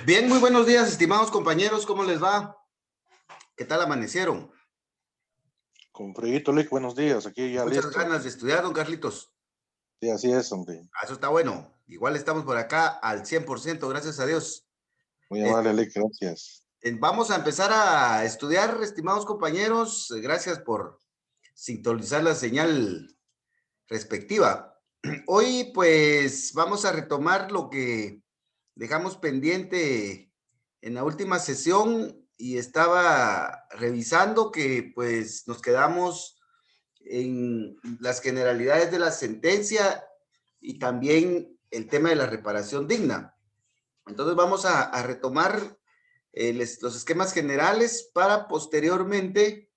Bien, muy buenos días, estimados compañeros, ¿cómo les va? ¿Qué tal amanecieron? Con Freguito Lick, buenos días, aquí ya Muchas listos. ganas de estudiar, don Carlitos. Sí, así es, hombre. Eso está bueno. Igual estamos por acá al 100%, gracias a Dios. Muy Eh, amable, Lick, gracias. Vamos a empezar a estudiar, estimados compañeros. Gracias por sintonizar la señal respectiva. Hoy, pues, vamos a retomar lo que dejamos pendiente en la última sesión y estaba revisando que, pues, nos quedamos en las generalidades de la sentencia y también el tema de la reparación digna. Entonces vamos a retomar los esquemas generales para posteriormente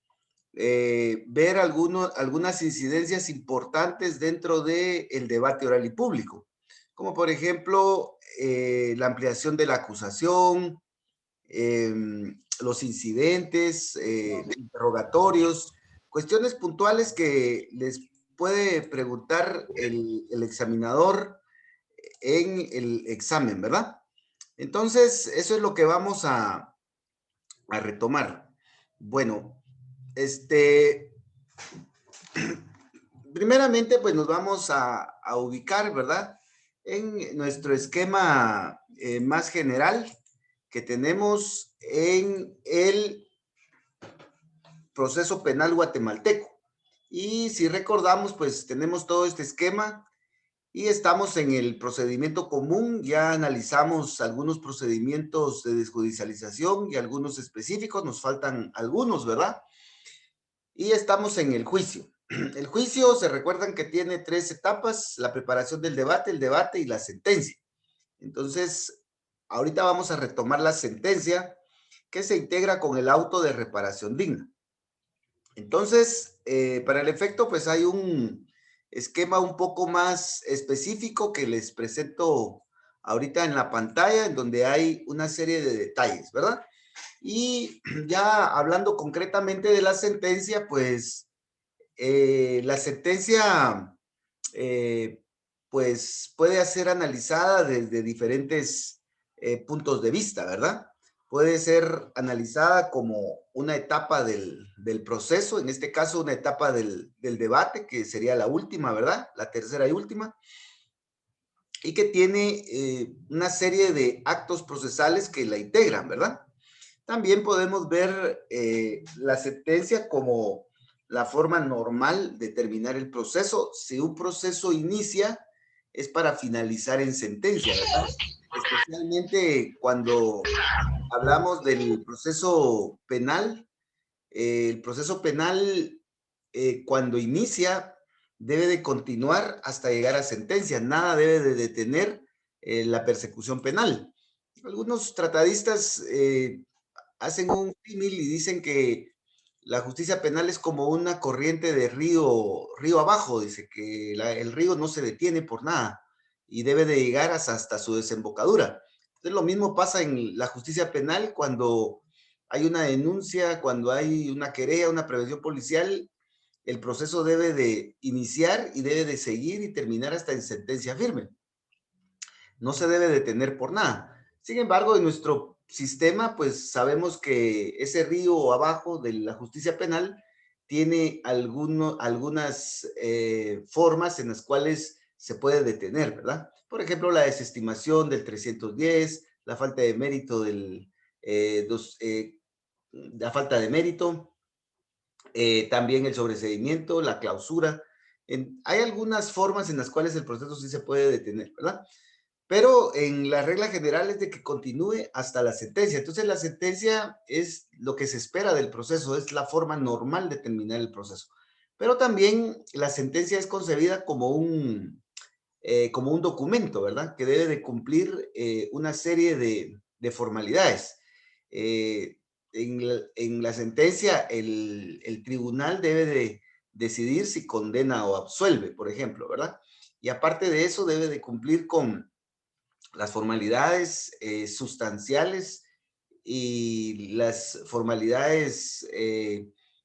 ver algunas incidencias importantes dentro del debate oral y público, como por ejemplo la ampliación de la acusación, eh, los incidentes, interrogatorios, cuestiones puntuales que les puede preguntar el examinador en el examen, ¿verdad? Entonces, eso es lo que vamos a retomar. Bueno, primeramente, pues nos vamos a ubicar, ¿verdad? En nuestro esquema más general que tenemos en el proceso penal guatemalteco. Y si recordamos, pues tenemos todo este esquema y estamos en el procedimiento común. Ya analizamos algunos procedimientos de desjudicialización y algunos específicos, nos faltan algunos, ¿verdad? Y estamos en el juicio. El juicio, se recuerdan que tiene tres etapas: la preparación del debate, el debate y la sentencia. Entonces, ahorita vamos a retomar la sentencia que se integra con el auto de reparación digna. Entonces, para el efecto, pues hay un esquema un poco más específico que les presento ahorita en la pantalla, en donde hay una serie de detalles, ¿verdad? Y ya hablando concretamente de la sentencia, pues la sentencia eh, pues puede ser analizada desde diferentes puntos de vista, ¿verdad? Puede ser analizada como una etapa del proceso, en este caso una etapa del debate, que sería la última, ¿verdad? La tercera y última, y que tiene una serie de actos procesales que la integran, ¿verdad? También podemos ver la sentencia como la forma normal de terminar el proceso. Si un proceso inicia, es para finalizar en sentencia, ¿verdad? Especialmente cuando hablamos del proceso penal. El proceso penal, cuando inicia, debe de continuar hasta llegar a sentencia. Nada debe de detener la persecución penal. Algunos tratadistas hacen un símil y dicen que la justicia penal es como una corriente de río abajo. Dice que el río no se detiene por nada y debe de llegar hasta su desembocadura. Entonces, lo mismo pasa en la justicia penal cuando hay una denuncia, cuando hay una querella, una prevención policial. El proceso debe de iniciar y debe de seguir y terminar hasta en sentencia firme. No se debe detener por nada. Sin embargo, en nuestro sistema, pues sabemos que ese río abajo de la justicia penal tiene algunas formas en las cuales se puede detener, ¿verdad? Por ejemplo, la desestimación del 310, la falta de mérito la falta de mérito, también el sobreseimiento, la clausura. Hay algunas formas en las cuales el proceso sí se puede detener, ¿verdad? Pero en la regla general es de que continúe hasta la sentencia. Entonces, la sentencia es lo que se espera del proceso, es la forma normal de terminar el proceso. Pero también la sentencia es concebida como un documento, ¿verdad? Que debe de cumplir una serie de formalidades. Eh, en la sentencia, el tribunal debe de decidir si condena o absuelve, por ejemplo, ¿verdad? Y aparte de eso, debe de cumplir con las formalidades sustanciales y las formalidades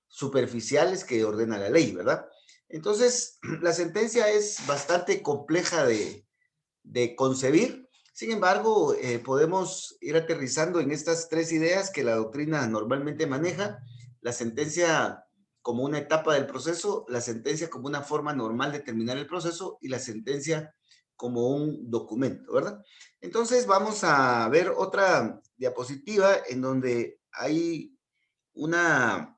superficiales que ordena la ley, ¿verdad? Entonces, la sentencia es bastante compleja de concebir. Sin embargo, podemos ir aterrizando en estas tres ideas que la doctrina normalmente maneja: la sentencia como una etapa del proceso, la sentencia como una forma normal de terminar el proceso y la sentencia como un documento, ¿verdad? Entonces vamos a ver otra diapositiva en donde hay una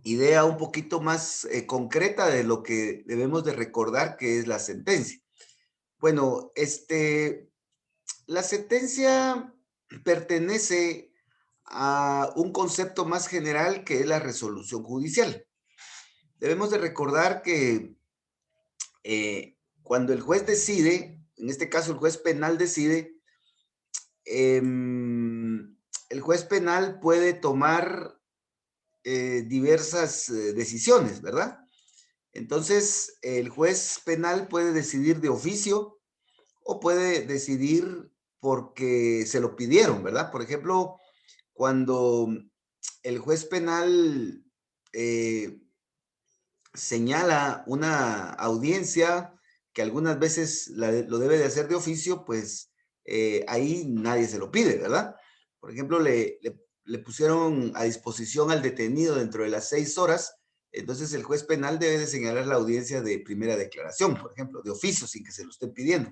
idea un poquito más concreta de lo que debemos de recordar que es la sentencia. Bueno, la sentencia pertenece a un concepto más general que es la resolución judicial. Debemos de recordar que cuando el juez decide, en este caso el juez penal decide, el juez penal puede tomar diversas decisiones, ¿verdad? Entonces, el juez penal puede decidir de oficio o puede decidir porque se lo pidieron, ¿verdad? Por ejemplo, cuando el juez penal eh, señala una audiencia que algunas veces lo debe de hacer de oficio, pues ahí nadie se lo pide, ¿verdad? Por ejemplo, le pusieron a disposición al detenido dentro de las 6 horas, entonces el juez penal debe de señalar la audiencia de primera declaración, por ejemplo, de oficio, sin que se lo estén pidiendo.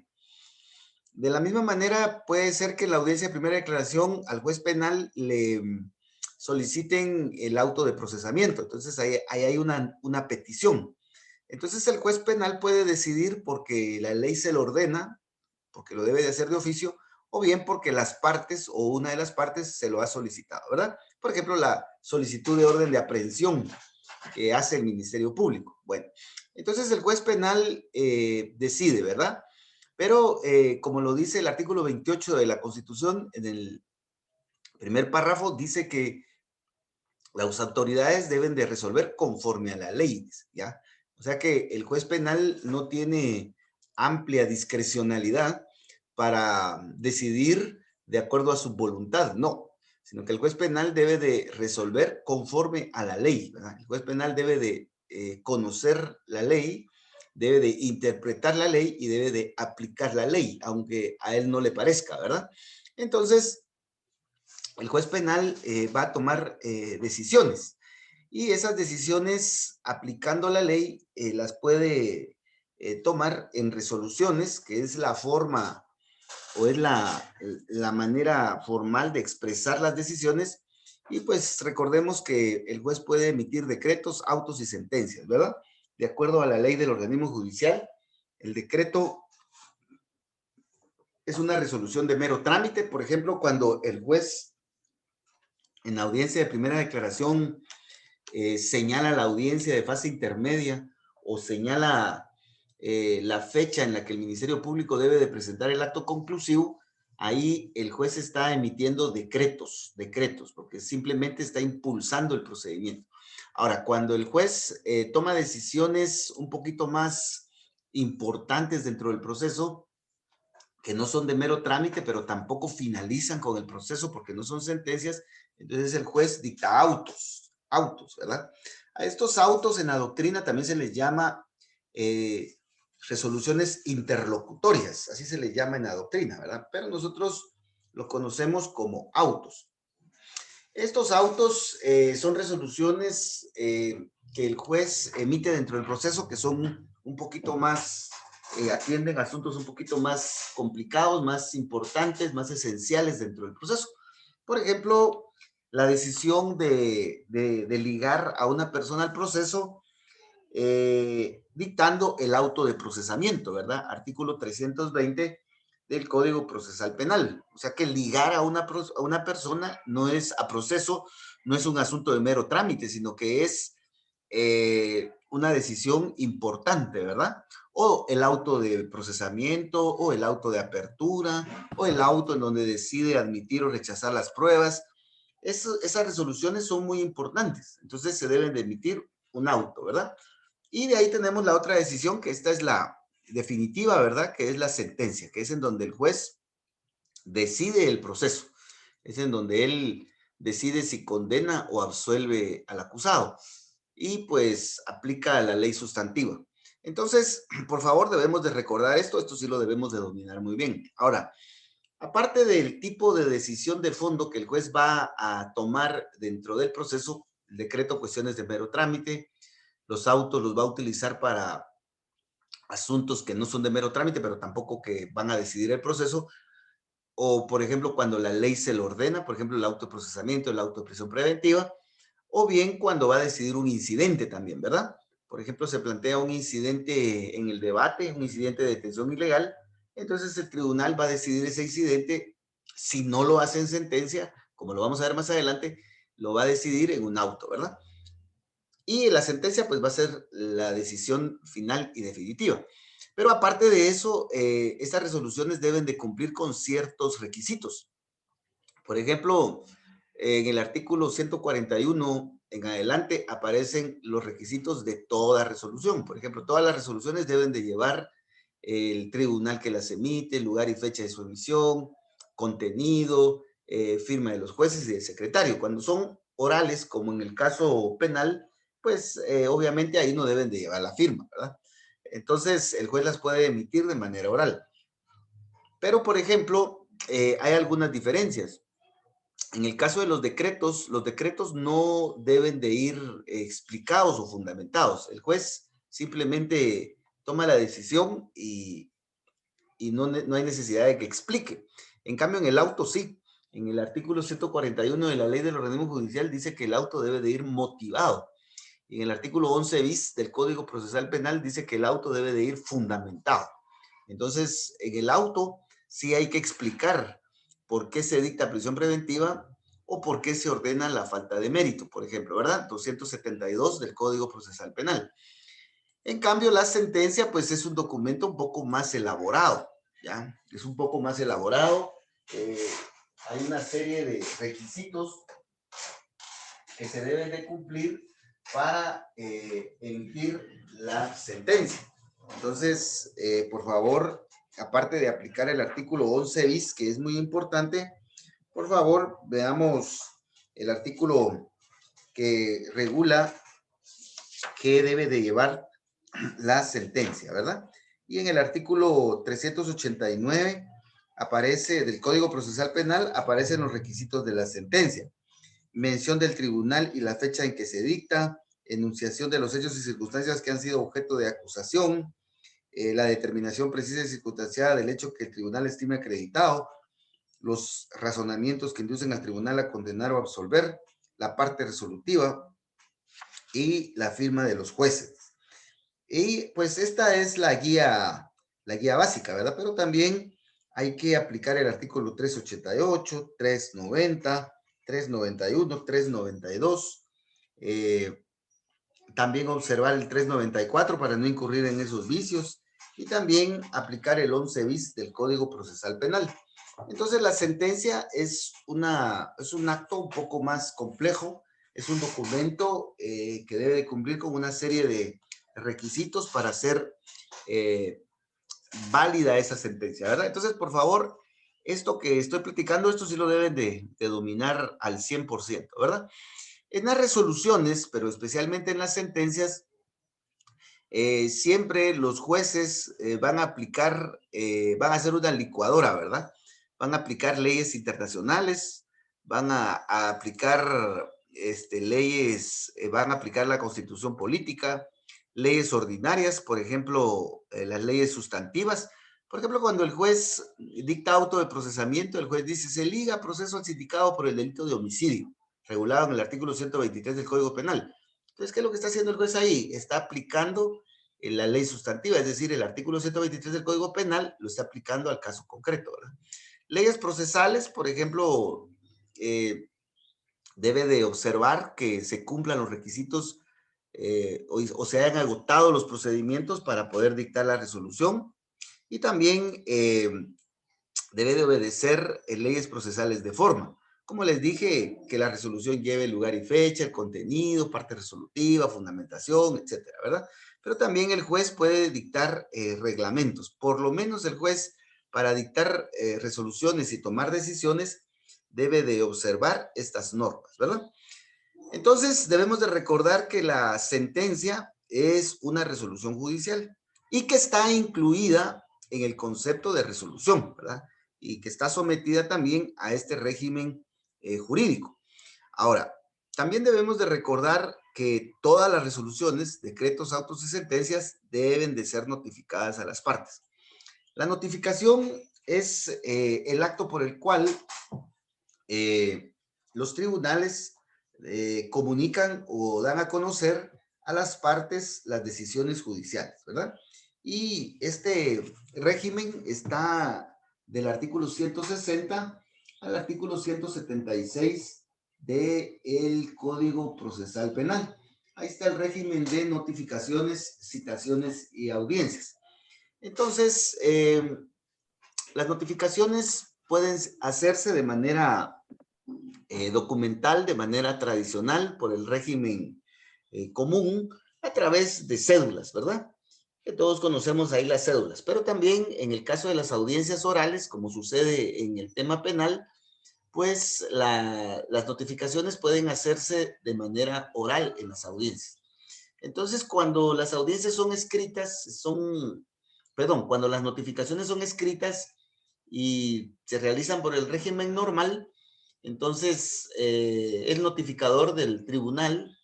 De la misma manera, puede ser que en la audiencia de primera declaración al juez penal le soliciten el auto de procesamiento. Entonces, ahí hay una petición. Entonces, el juez penal puede decidir porque la ley se lo ordena, porque lo debe de hacer de oficio, o bien porque las partes o una de las partes se lo ha solicitado, ¿verdad? Por ejemplo, la solicitud de orden de aprehensión que hace el Ministerio Público. Bueno, entonces el juez penal decide, ¿verdad? Pero como lo dice el artículo 28 de la Constitución, en el primer párrafo dice que las autoridades deben de resolver conforme a la ley, ¿ya? O sea que el juez penal no tiene amplia discrecionalidad para decidir de acuerdo a su voluntad, no, sino que el juez penal debe de resolver conforme a la ley, ¿verdad? El juez penal debe de conocer la ley, debe de interpretar la ley y debe de aplicar la ley, aunque a él no le parezca, ¿verdad? Entonces, el juez penal va a tomar decisiones y esas decisiones, aplicando la ley, las puede tomar en resoluciones, que es la forma o es la manera formal de expresar las decisiones. Y pues recordemos que el juez puede emitir decretos, autos y sentencias, ¿verdad? De acuerdo a la ley del organismo judicial, el decreto es una resolución de mero trámite. Por ejemplo, cuando el juez en la audiencia de primera declaración señala la audiencia de fase intermedia o señala la fecha en la que el Ministerio Público debe de presentar el acto conclusivo, ahí el juez está emitiendo decretos, porque simplemente está impulsando el procedimiento. Ahora, cuando el juez toma decisiones un poquito más importantes dentro del proceso, que no son de mero trámite, pero tampoco finalizan con el proceso porque no son sentencias, entonces el juez dicta autos, ¿verdad? A estos autos en la doctrina también se les llama eh, resoluciones interlocutorias, así se les llama en la doctrina, ¿verdad? Pero nosotros lo conocemos como autos. Estos autos son resoluciones que el juez emite dentro del proceso, que son un poquito más, atienden asuntos un poquito más complicados, más importantes, más esenciales dentro del proceso. Por ejemplo, la decisión de ligar a una persona al proceso dictando el auto de procesamiento, ¿verdad? Artículo 320 del Código Procesal Penal. O sea que ligar a una persona no es a proceso, no es un asunto de mero trámite, sino que es una decisión importante, ¿verdad? O el auto de procesamiento, o el auto de apertura, o el auto en donde decide admitir o rechazar las pruebas. Esas resoluciones son muy importantes, entonces se deben de emitir un auto, ¿verdad? Y de ahí tenemos la otra decisión, que esta es la definitiva, ¿verdad? Que es la sentencia, que es en donde el juez decide el proceso. Es en donde él decide si condena o absuelve al acusado. Y pues aplica la ley sustantiva. Entonces, por favor, debemos de recordar esto sí lo debemos de dominar muy bien. Ahora, aparte del tipo de decisión de fondo que el juez va a tomar dentro del proceso, el decreto cuestiones de mero trámite, los autos los va a utilizar para asuntos que no son de mero trámite, pero tampoco que van a decidir el proceso, o por ejemplo, cuando la ley se lo ordena, por ejemplo, el autoprocesamiento, el auto de prisión preventiva, o bien cuando va a decidir un incidente también, ¿verdad? Por ejemplo, se plantea un incidente en el debate, un incidente de detención ilegal, entonces el tribunal va a decidir ese incidente, si no lo hace en sentencia, como lo vamos a ver más adelante, lo va a decidir en un auto, ¿verdad? Y la sentencia pues va a ser la decisión final y definitiva. Pero aparte de eso, estas resoluciones deben de cumplir con ciertos requisitos. Por ejemplo, en el artículo 141 en adelante aparecen los requisitos de toda resolución. Por ejemplo, todas las resoluciones deben de llevar el tribunal que las emite, lugar y fecha de su emisión, contenido, firma de los jueces y del secretario. Cuando son orales, como en el caso penal, pues obviamente ahí no deben de llevar la firma, ¿verdad? Entonces, el juez las puede emitir de manera oral. Pero, por ejemplo, hay algunas diferencias. En el caso de los decretos no deben de ir explicados o fundamentados. El juez simplemente toma la decisión y no hay necesidad de que explique. En cambio, en el auto sí. En el artículo 141 de la Ley del Organismo Judicial dice que el auto debe de ir motivado. Y en el artículo 11 bis del Código Procesal Penal dice que el auto debe de ir fundamentado. Entonces, en el auto sí hay que explicar por qué se dicta prisión preventiva o por qué se ordena la falta de mérito, por ejemplo, ¿verdad? 272 del Código Procesal Penal. En cambio, la sentencia, pues es un documento un poco más elaborado, ¿ya? Es un poco más elaborado. eh, Hay una serie de requisitos que se deben de cumplir para emitir la sentencia. Entonces, por favor, aparte de aplicar el artículo 11 bis, que es muy importante, por favor, veamos el artículo que regula qué debe de llevar la sentencia, ¿verdad? Y en el artículo 389 aparece, del Código Procesal Penal, aparecen los requisitos de la sentencia. Mención del tribunal y la fecha en que se dicta, enunciación de los hechos y circunstancias que han sido objeto de acusación, la determinación precisa y circunstanciada del hecho que el tribunal estime acreditado, los razonamientos que inducen al tribunal a condenar o absolver, la parte resolutiva y la firma de los jueces. Y pues esta es la guía básica, ¿verdad? Pero también hay que aplicar el artículo 388, 390, 391, 392. También observar el 394 para no incurrir en esos vicios. Y también aplicar el 11 bis del Código Procesal Penal. Entonces la sentencia es un acto un poco más complejo, es un documento que debe cumplir con una serie de requisitos para ser válida esa sentencia, ¿verdad? Entonces, por favor, esto que estoy platicando, esto sí lo deben de dominar al 100%, ¿verdad? En las resoluciones, pero especialmente en las sentencias, siempre los jueces van a aplicar, van a hacer una licuadora, ¿verdad? Van a aplicar leyes internacionales, van a aplicar leyes, van a aplicar la constitución política, leyes ordinarias, por ejemplo, las leyes sustantivas. Por ejemplo, cuando el juez dicta auto de procesamiento, el juez dice, se liga proceso al sindicado por el delito de homicidio, regulado en el artículo 123 del Código Penal. Entonces, ¿qué es lo que está haciendo el juez ahí? Está aplicando la ley sustantiva, es decir, el artículo 123 del Código Penal lo está aplicando al caso concreto, ¿verdad? Leyes procesales, por ejemplo, debe de observar que se cumplan los requisitos o se hayan agotado los procedimientos para poder dictar la resolución y también debe de obedecer leyes procesales de forma. Como les dije, que la resolución lleve lugar y fecha, el contenido, parte resolutiva, fundamentación, etcétera, ¿verdad? Pero también el juez puede dictar reglamentos. Por lo menos el juez, para dictar resoluciones y tomar decisiones, debe de observar estas normas, ¿verdad? Entonces, debemos de recordar que la sentencia es una resolución judicial y que está incluida en el concepto de resolución, ¿verdad? Y que está sometida también a este régimen jurídico. Ahora, también debemos de recordar que todas las resoluciones, decretos, autos y sentencias deben de ser notificadas a las partes. La notificación es el acto por el cual los tribunales comunican o dan a conocer a las partes las decisiones judiciales, ¿verdad? Y este régimen está del artículo 160 al artículo 176 del Código Procesal Penal. Ahí está el régimen de notificaciones, citaciones y audiencias. Entonces, las notificaciones pueden hacerse de manera documental, de manera tradicional, por el régimen común, a través de cédulas, ¿verdad? Que todos conocemos ahí las cédulas, pero también en el caso de las audiencias orales, como sucede en el tema penal, pues las notificaciones pueden hacerse de manera oral en las audiencias. Entonces, cuando las audiencias son escritas, cuando las notificaciones son escritas y se realizan por el régimen normal, entonces el notificador del tribunal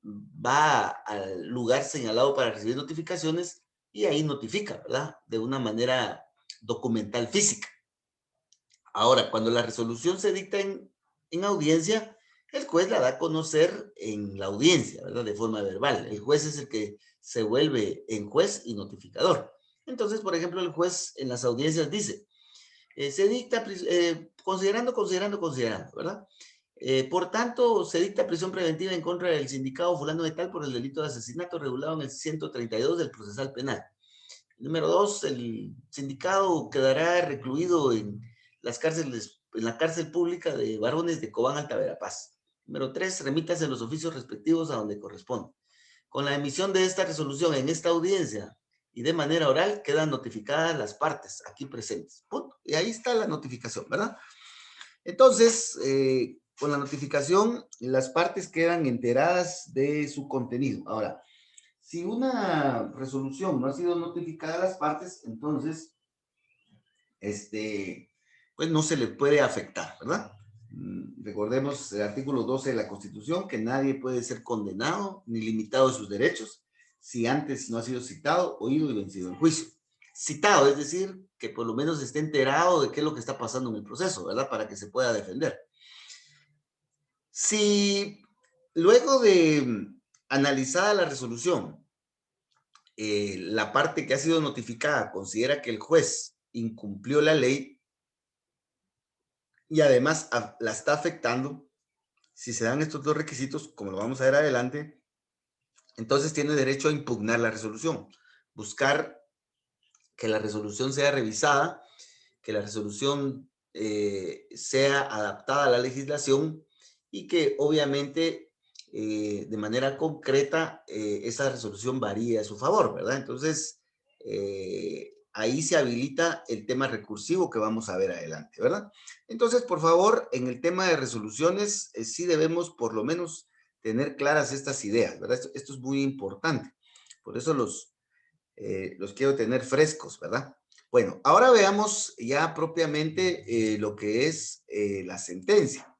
va al lugar señalado para recibir notificaciones y ahí notifica, ¿verdad? De una manera documental física. Ahora, cuando la resolución se dicta en audiencia, el juez la da a conocer en la audiencia, ¿verdad? De forma verbal. El juez es el que se vuelve en juez y notificador. Entonces, por ejemplo, el juez en las audiencias dice, se dicta, considerando, ¿verdad? Por tanto, se dicta prisión preventiva en contra del sindicado fulano de tal por el delito de asesinato regulado en el 132 del procesal penal. Número 2, el sindicado quedará recluido en la cárcel pública de varones de Cobán, Alta Verapaz. Número 3, remítase los oficios respectivos a donde corresponde. Con la emisión de esta resolución en esta audiencia y de manera oral, quedan notificadas las partes aquí presentes. Punto. Y ahí está la notificación, ¿verdad? Entonces, con la notificación, las partes quedan enteradas de su contenido. Ahora, si una resolución no ha sido notificada a las partes, entonces, pues no se le puede afectar, ¿verdad? Recordemos el artículo 12 de la Constitución, que nadie puede ser condenado ni limitado de sus derechos si antes no ha sido citado, oído y vencido en juicio. Citado, es decir, que por lo menos esté enterado de qué es lo que está pasando en el proceso, ¿verdad? Para que se pueda defender. Si luego de analizada la resolución, la parte que ha sido notificada considera que el juez incumplió la ley y además la está afectando, si se dan estos dos requisitos, como lo vamos a ver adelante, entonces tiene derecho a impugnar la resolución, buscar que la resolución sea revisada, que la resolución sea adaptada a la legislación y que obviamente de manera concreta esa resolución varíe a su favor, ¿verdad? Entonces, ahí se habilita el tema recursivo que vamos a ver adelante, ¿verdad? Entonces, por favor, en el tema de resoluciones, sí debemos por lo menos tener claras estas ideas, ¿verdad? Esto es muy importante. Por eso los quiero tener frescos, ¿verdad? Bueno, ahora veamos ya propiamente lo que es la sentencia.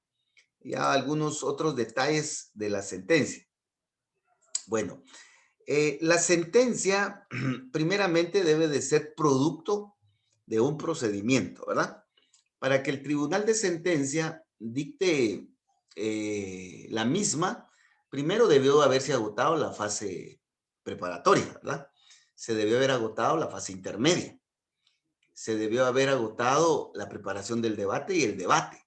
Ya algunos otros detalles de la sentencia. Bueno, la sentencia primeramente debe de ser producto de un procedimiento, ¿verdad? Para que el tribunal de sentencia dicte la misma, primero debió haberse agotado la fase preparatoria, ¿verdad? Se debió haber agotado la fase intermedia. Se debió haber agotado la preparación del debate y el debate.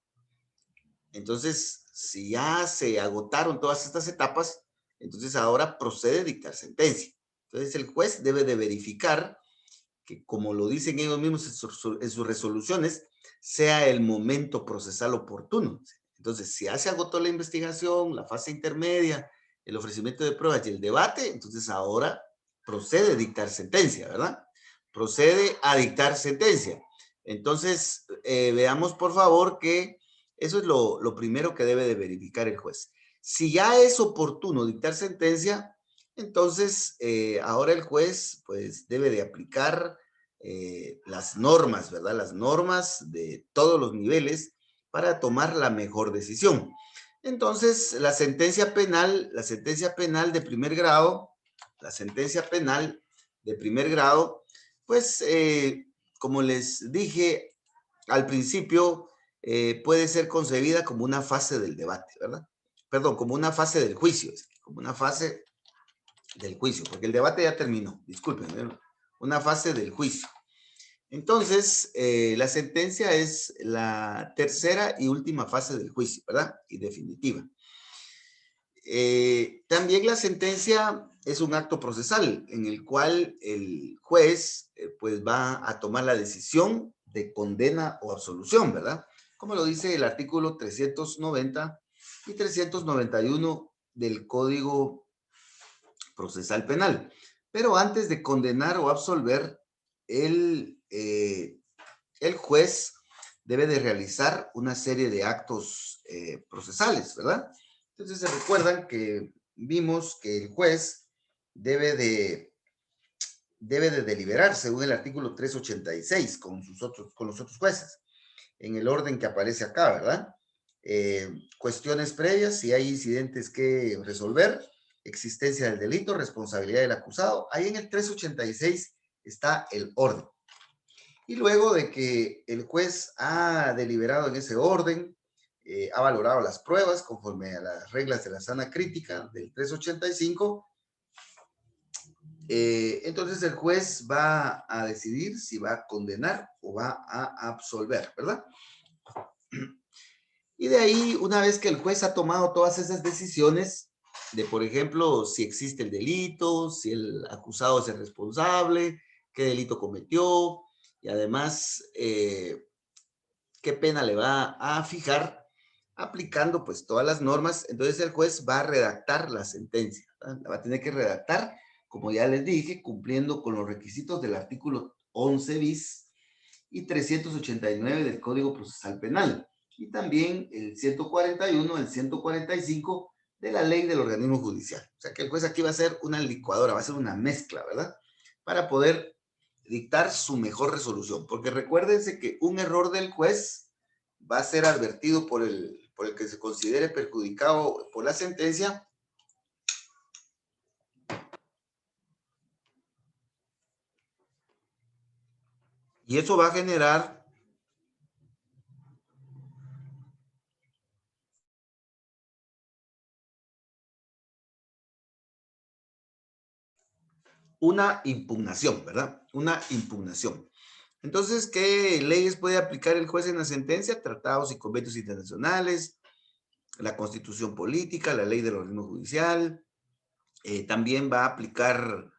Entonces, si ya se agotaron todas estas etapas, entonces ahora procede a dictar sentencia. Entonces, el juez debe de verificar que, como lo dicen ellos mismos en sus resoluciones, sea el momento procesal oportuno. Entonces, si ya se agotó la investigación, la fase intermedia, el ofrecimiento de pruebas y el debate, entonces ahora procede a dictar sentencia, ¿verdad? Procede a dictar sentencia. Entonces, veamos por favor que eso es lo primero que debe de verificar el juez. Si ya es oportuno dictar sentencia, Entonces, ahora el juez pues debe de aplicar las normas, ¿verdad? Las normas de todos los niveles para tomar la mejor decisión. Entonces, la sentencia penal de primer grado, la sentencia penal de primer grado, pues, como les dije al principio, puede ser concebida como una fase del debate, ¿verdad? Perdón, como una fase del juicio, como una fase del juicio, porque el debate ya terminó, disculpen, ¿no? Una fase del juicio. Entonces, la sentencia es la tercera y última fase del juicio, ¿verdad? Y definitiva. También la sentencia es un acto procesal en el cual el juez pues va a tomar la decisión de condena o absolución, ¿verdad? Como lo dice el artículo 390 y 391 del Código Procesal Penal. Pero antes de condenar o absolver, el juez debe de realizar una serie de actos procesales, ¿verdad? Entonces se recuerdan que vimos que el juez debe de deliberar según el artículo 386 con los otros jueces, en el orden que aparece acá, ¿verdad? Cuestiones previas, si hay incidentes que resolver, existencia del delito, responsabilidad del acusado. Ahí en el 386 está el orden. Y luego de que el juez ha deliberado en ese orden, ha valorado las pruebas conforme a las reglas de la sana crítica del 385, entonces el juez va a decidir si va a condenar o va a absolver, ¿verdad? Y de ahí, una vez que el juez ha tomado todas esas decisiones, de por ejemplo, si existe el delito, si el acusado es el responsable, qué delito cometió, y además, qué pena le va a fijar, aplicando pues todas las normas, entonces el juez va a redactar la sentencia, ¿verdad? La va a tener que redactar, como ya les dije, cumpliendo con los requisitos del artículo 11 bis y 389 del Código Procesal Penal, y también el 141, el 145 de la Ley del Organismo Judicial. O sea que el juez aquí va a hacer una licuadora, va a hacer una mezcla, ¿verdad? Para poder dictar su mejor resolución, porque recuérdense que un error del juez va a ser advertido por el que se considere perjudicado por la sentencia, y eso va a generar una impugnación, ¿verdad? Una impugnación. Entonces, ¿qué leyes puede aplicar el juez en la sentencia? Tratados y convenios internacionales, la Constitución política, la ley del organismo judicial. También va a aplicar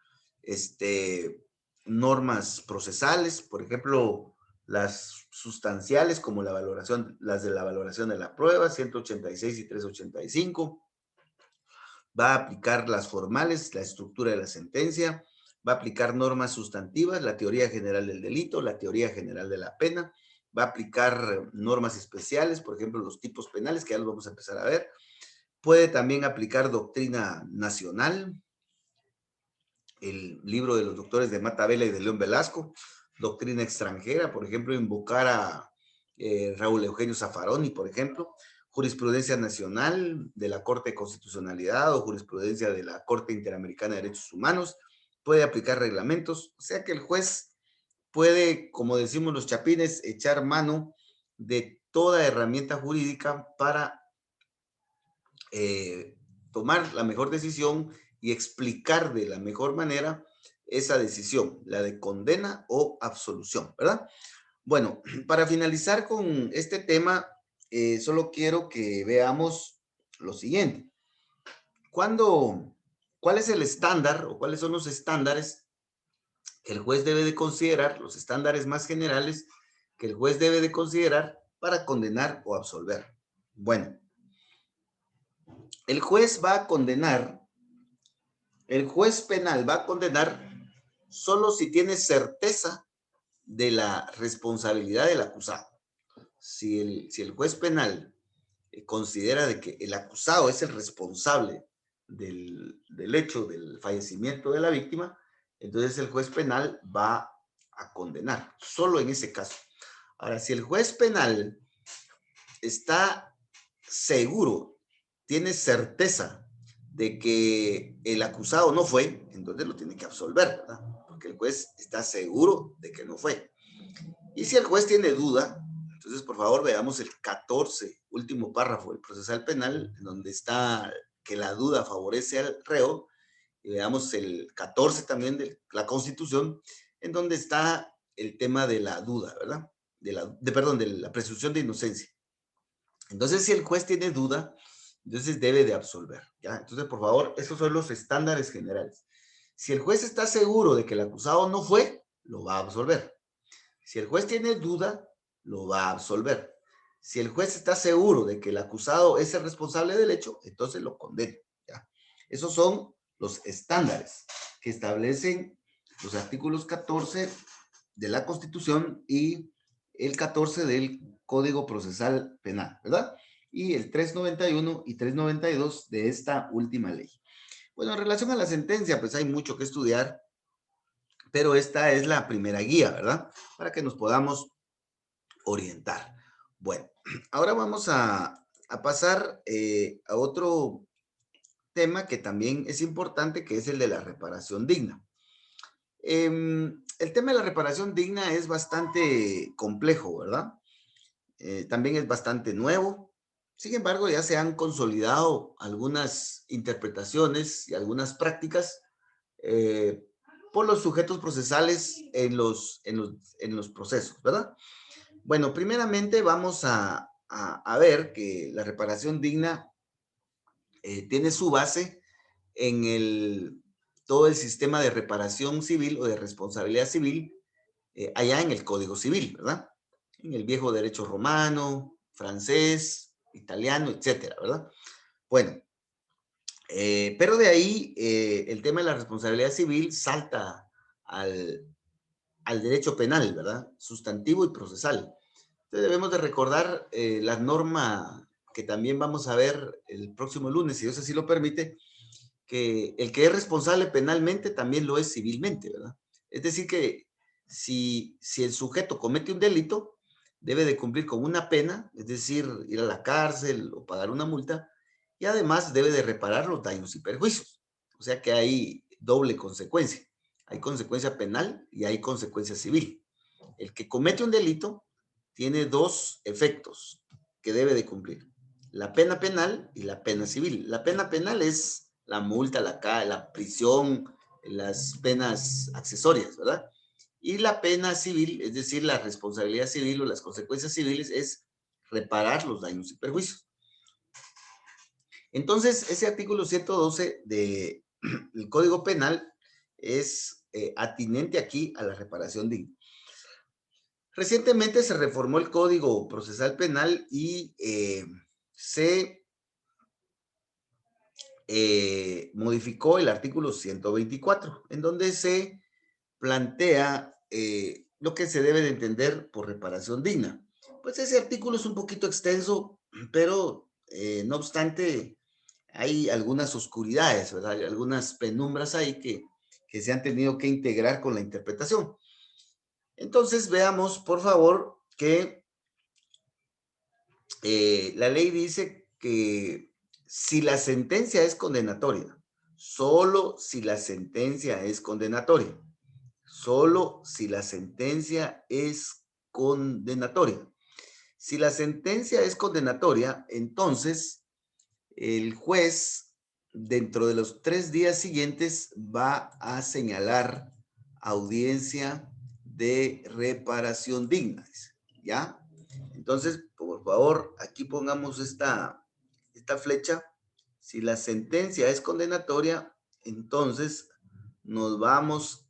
normas procesales, por ejemplo, las sustanciales como las de la valoración de la prueba, 186 y 385. Va a aplicar las formales, la estructura de la sentencia, va a aplicar normas sustantivas, la teoría general del delito, la teoría general de la pena, va a aplicar normas especiales, por ejemplo, los tipos penales, que ya los vamos a empezar a ver. Puede también aplicar doctrina nacional, el libro de los doctores de Mata Vela y de León Velasco, doctrina extranjera, por ejemplo, invocar a Raúl Eugenio Zaffaroni, por ejemplo, jurisprudencia nacional de la Corte de Constitucionalidad o jurisprudencia de la Corte Interamericana de Derechos Humanos, puede aplicar reglamentos, o sea que el juez puede, como decimos los chapines, echar mano de toda herramienta jurídica para tomar la mejor decisión y explicar de la mejor manera esa decisión, la de condena o absolución, ¿verdad? Bueno, para finalizar con este tema, solo quiero que veamos lo siguiente. ¿Cuál es el estándar o cuáles son los estándares que el juez debe de considerar, los estándares más generales que el juez debe de considerar para condenar o absolver? Bueno, el juez va a condenar, el juez penal va a condenar solo si tiene certeza de la responsabilidad del acusado. Si el juez penal considera de que el acusado es el responsable del hecho del fallecimiento de la víctima, entonces el juez penal va a condenar, solo en ese caso. Ahora, si el juez penal está seguro, tiene certeza de que el acusado no fue, entonces lo tiene que absolver, ¿verdad? Porque el juez está seguro de que no fue. Y si el juez tiene duda, entonces por favor veamos el 14, último párrafo del procesal penal, en donde está que la duda favorece al reo, y veamos el 14 también de la Constitución, en donde está el tema de la duda, ¿verdad? Perdón, de la presunción de inocencia. Entonces, si el juez tiene duda, entonces debe de absolver, ¿ya? Entonces, por favor, esos son los estándares generales. Si el juez está seguro de que el acusado no fue, lo va a absolver. Si el juez tiene duda, lo va a absolver. Si el juez está seguro de que el acusado es el responsable del hecho, entonces lo condena, ¿ya? Esos son los estándares que establecen los artículos 14 de la Constitución y el 14 del Código Procesal Penal, ¿verdad? Y el 391 y 392 de esta última ley. Bueno, en relación a la sentencia, pues hay mucho que estudiar, pero esta es la primera guía, ¿verdad? Para que nos podamos orientar. Bueno, ahora vamos a pasar a otro tema que también es importante, que es el de la reparación digna. El tema de la reparación digna es bastante complejo, ¿verdad? También es bastante nuevo. Sin embargo, ya se han consolidado algunas interpretaciones y algunas prácticas eh, por los sujetos procesales en los procesos, ¿verdad? Bueno, primeramente vamos a ver que la reparación digna tiene su base en todo el sistema de reparación civil o de responsabilidad civil allá en el Código Civil, ¿verdad? En el viejo derecho romano, francés, italiano, etcétera, ¿verdad? Bueno, pero de ahí el tema de la responsabilidad civil salta al, al derecho penal, ¿verdad? Sustantivo y procesal. Entonces debemos de recordar la norma que también vamos a ver el próximo lunes, si Dios así lo permite, que el que es responsable penalmente también lo es civilmente, ¿verdad? Es decir, que si el sujeto comete un delito, debe de cumplir con una pena, es decir, ir a la cárcel o pagar una multa, y además debe de reparar los daños y perjuicios. O sea que hay doble consecuencia. Hay consecuencia penal y hay consecuencia civil. El que comete un delito tiene dos efectos que debe de cumplir: la pena penal y la pena civil. La pena penal es la multa, la prisión, las penas accesorias, ¿verdad? Y la pena civil, es decir, la responsabilidad civil o las consecuencias civiles, es reparar los daños y perjuicios. Entonces, ese artículo 112 del Código Penal es atinente aquí a la reparación digna. Recientemente se reformó el Código Procesal Penal y se modificó el artículo 124, en donde se plantea lo que se debe de entender por reparación digna. Pues ese artículo es un poquito extenso, pero no obstante hay algunas oscuridades, ¿verdad? Hay algunas penumbras ahí que se han tenido que integrar con la interpretación. Entonces veamos, por favor, que la ley dice que si la sentencia es condenatoria, solo si la sentencia es condenatoria, solo si la sentencia es condenatoria. Si la sentencia es condenatoria, entonces el juez, dentro de los 3 días siguientes, va a señalar audiencia de reparación digna, ¿ya? Entonces, por favor, aquí pongamos esta flecha. Si la sentencia es condenatoria, entonces nos vamos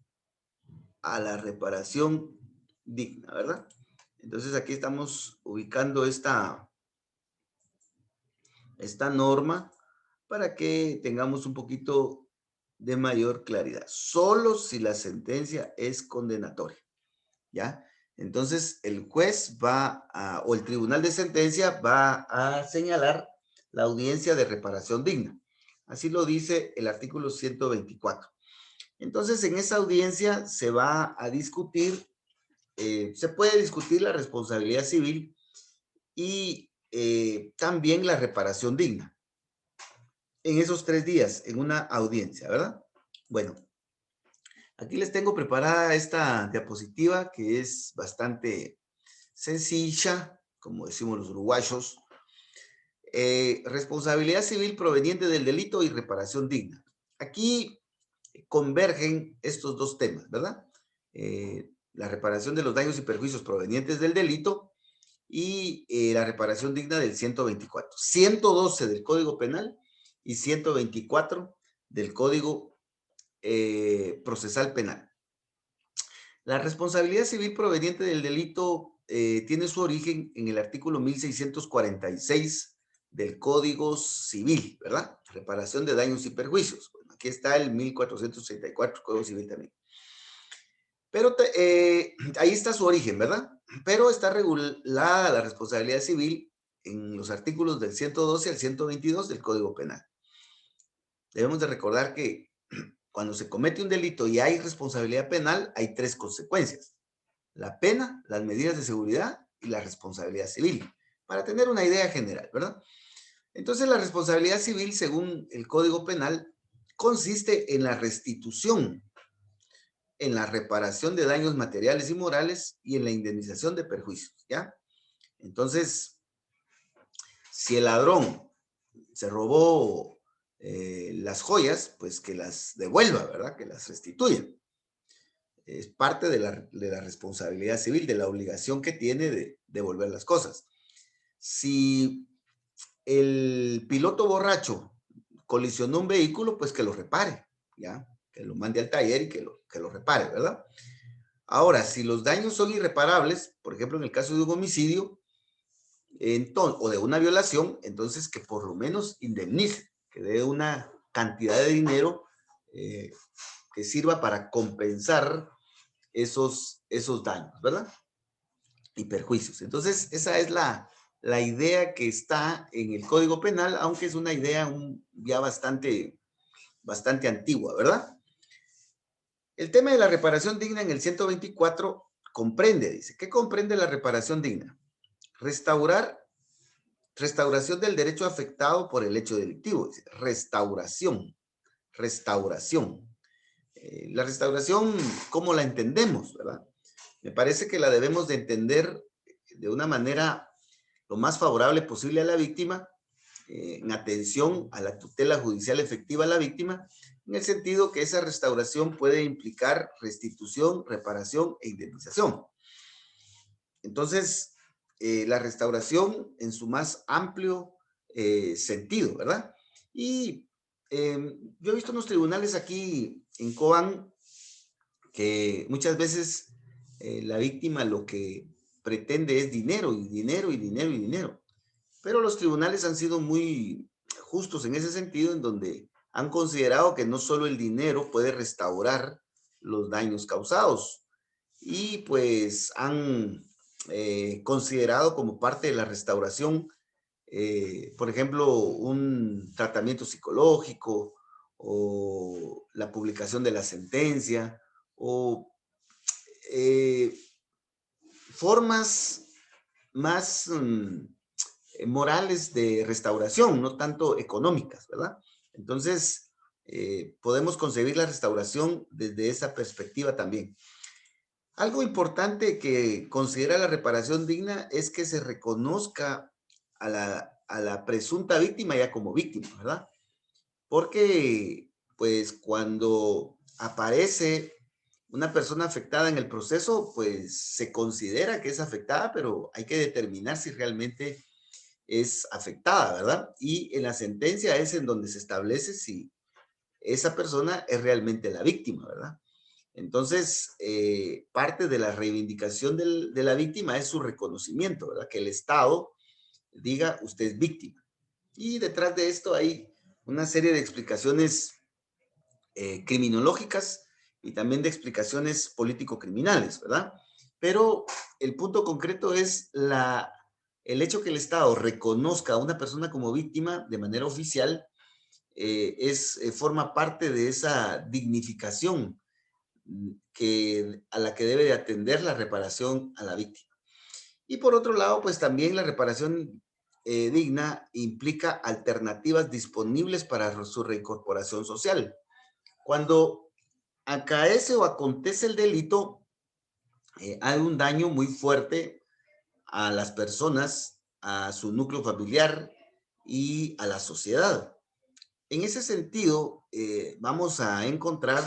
a la reparación digna, ¿verdad? Entonces aquí estamos ubicando esta norma para que tengamos un poquito de mayor claridad. Solo si la sentencia es condenatoria, ¿ya? Entonces el juez o el tribunal de sentencia va a señalar la audiencia de reparación digna. Así lo dice el artículo 124. Entonces, en esa audiencia se va a discutir, se puede discutir la responsabilidad civil y también la reparación digna en esos 3 días, en una audiencia, ¿verdad? Bueno, aquí les tengo preparada esta diapositiva que es bastante sencilla, como decimos los uruguayos. Responsabilidad civil proveniente del delito y reparación digna. Aquí convergen estos dos temas, ¿verdad? La reparación de los daños y perjuicios provenientes del delito y la reparación digna del 124. 112 del Código Penal y 124 del Código Procesal Penal. La responsabilidad civil proveniente del delito tiene su origen en el artículo 1646 del Código Civil, ¿verdad? Reparación de daños y perjuicios. Bueno, aquí está el 1464, Código Civil también. Pero ahí está su origen, ¿verdad? Pero está regulada la responsabilidad civil en los artículos del 112 al 122 del Código Penal. Debemos de recordar que cuando se comete un delito y hay responsabilidad penal, hay 3 consecuencias: la pena, las medidas de seguridad y la responsabilidad civil, para tener una idea general, ¿verdad? Entonces, la responsabilidad civil, según el Código Penal, consiste en la restitución, en la reparación de daños materiales y morales y en la indemnización de perjuicios, ¿ya? Entonces, si el ladrón se robó las joyas, pues que las devuelva, ¿verdad? Que las restituya. Es parte de la responsabilidad civil, de la obligación que tiene de devolver las cosas. Si el piloto borracho colisionó un vehículo, pues que lo repare, ¿ya? Que lo mande al taller y que lo repare, ¿verdad? Ahora, si los daños son irreparables, por ejemplo, en el caso de un homicidio o de una violación, entonces que por lo menos indemnice, que dé una cantidad de dinero que sirva para compensar esos daños, ¿verdad? Y perjuicios. Entonces, esa es la idea que está en el Código Penal, aunque es una idea ya bastante antigua, ¿verdad? El tema de la reparación digna en el 124 comprende, dice, ¿qué comprende la reparación digna? Restauración del derecho afectado por el hecho delictivo, dice, restauración. La restauración, ¿cómo la entendemos, verdad? Me parece que la debemos de entender de una manera lo más favorable posible a la víctima, en atención a la tutela judicial efectiva a la víctima, en el sentido que esa restauración puede implicar restitución, reparación e indemnización. Entonces, la restauración en su más amplio sentido, ¿verdad? Y yo he visto unos tribunales aquí en Cobán que muchas veces la víctima lo que pretende es dinero y dinero y dinero y dinero. Pero los tribunales han sido muy justos en ese sentido, en donde han considerado que no solo el dinero puede restaurar los daños causados, y pues han considerado como parte de la restauración, por ejemplo, un tratamiento psicológico o la publicación de la sentencia o eh, formas más morales de restauración, no tanto económicas, ¿verdad? Entonces, podemos concebir la restauración desde esa perspectiva también. Algo importante que considera la reparación digna es que se reconozca a la presunta víctima ya como víctima, ¿verdad? Porque, pues, cuando aparece una persona afectada en el proceso, pues se considera que es afectada, pero hay que determinar si realmente es afectada, ¿verdad? Y en la sentencia es en donde se establece si esa persona es realmente la víctima, ¿verdad? Entonces, parte de la reivindicación de la víctima es su reconocimiento, ¿verdad? Que el Estado diga, usted es víctima. Y detrás de esto hay una serie de explicaciones criminológicas y también de explicaciones político-criminales, ¿verdad? Pero el punto concreto es el hecho que el Estado reconozca a una persona como víctima de manera oficial forma parte de esa dignificación a la que debe de atender la reparación a la víctima. Y por otro lado, pues también la reparación digna implica alternativas disponibles para su reincorporación social. Cuando acaece o acontece el delito, hay un daño muy fuerte a las personas, a su núcleo familiar y a la sociedad. En ese sentido, vamos a encontrar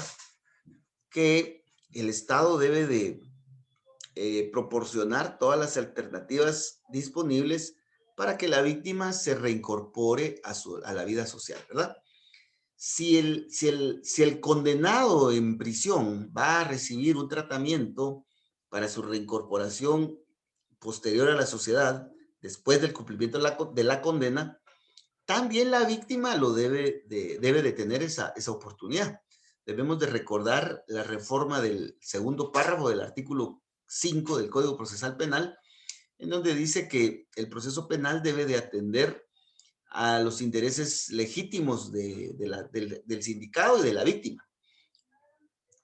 que el Estado debe de proporcionar todas las alternativas disponibles para que la víctima se reincorpore a la vida social, ¿verdad? Si el condenado en prisión va a recibir un tratamiento para su reincorporación posterior a la sociedad, después del cumplimiento de la condena, también la víctima debe de tener esa oportunidad. Debemos de recordar la reforma del segundo párrafo del artículo 5 del Código Procesal Penal, en donde dice que el proceso penal debe de atender a los intereses legítimos del sindicado y de la víctima.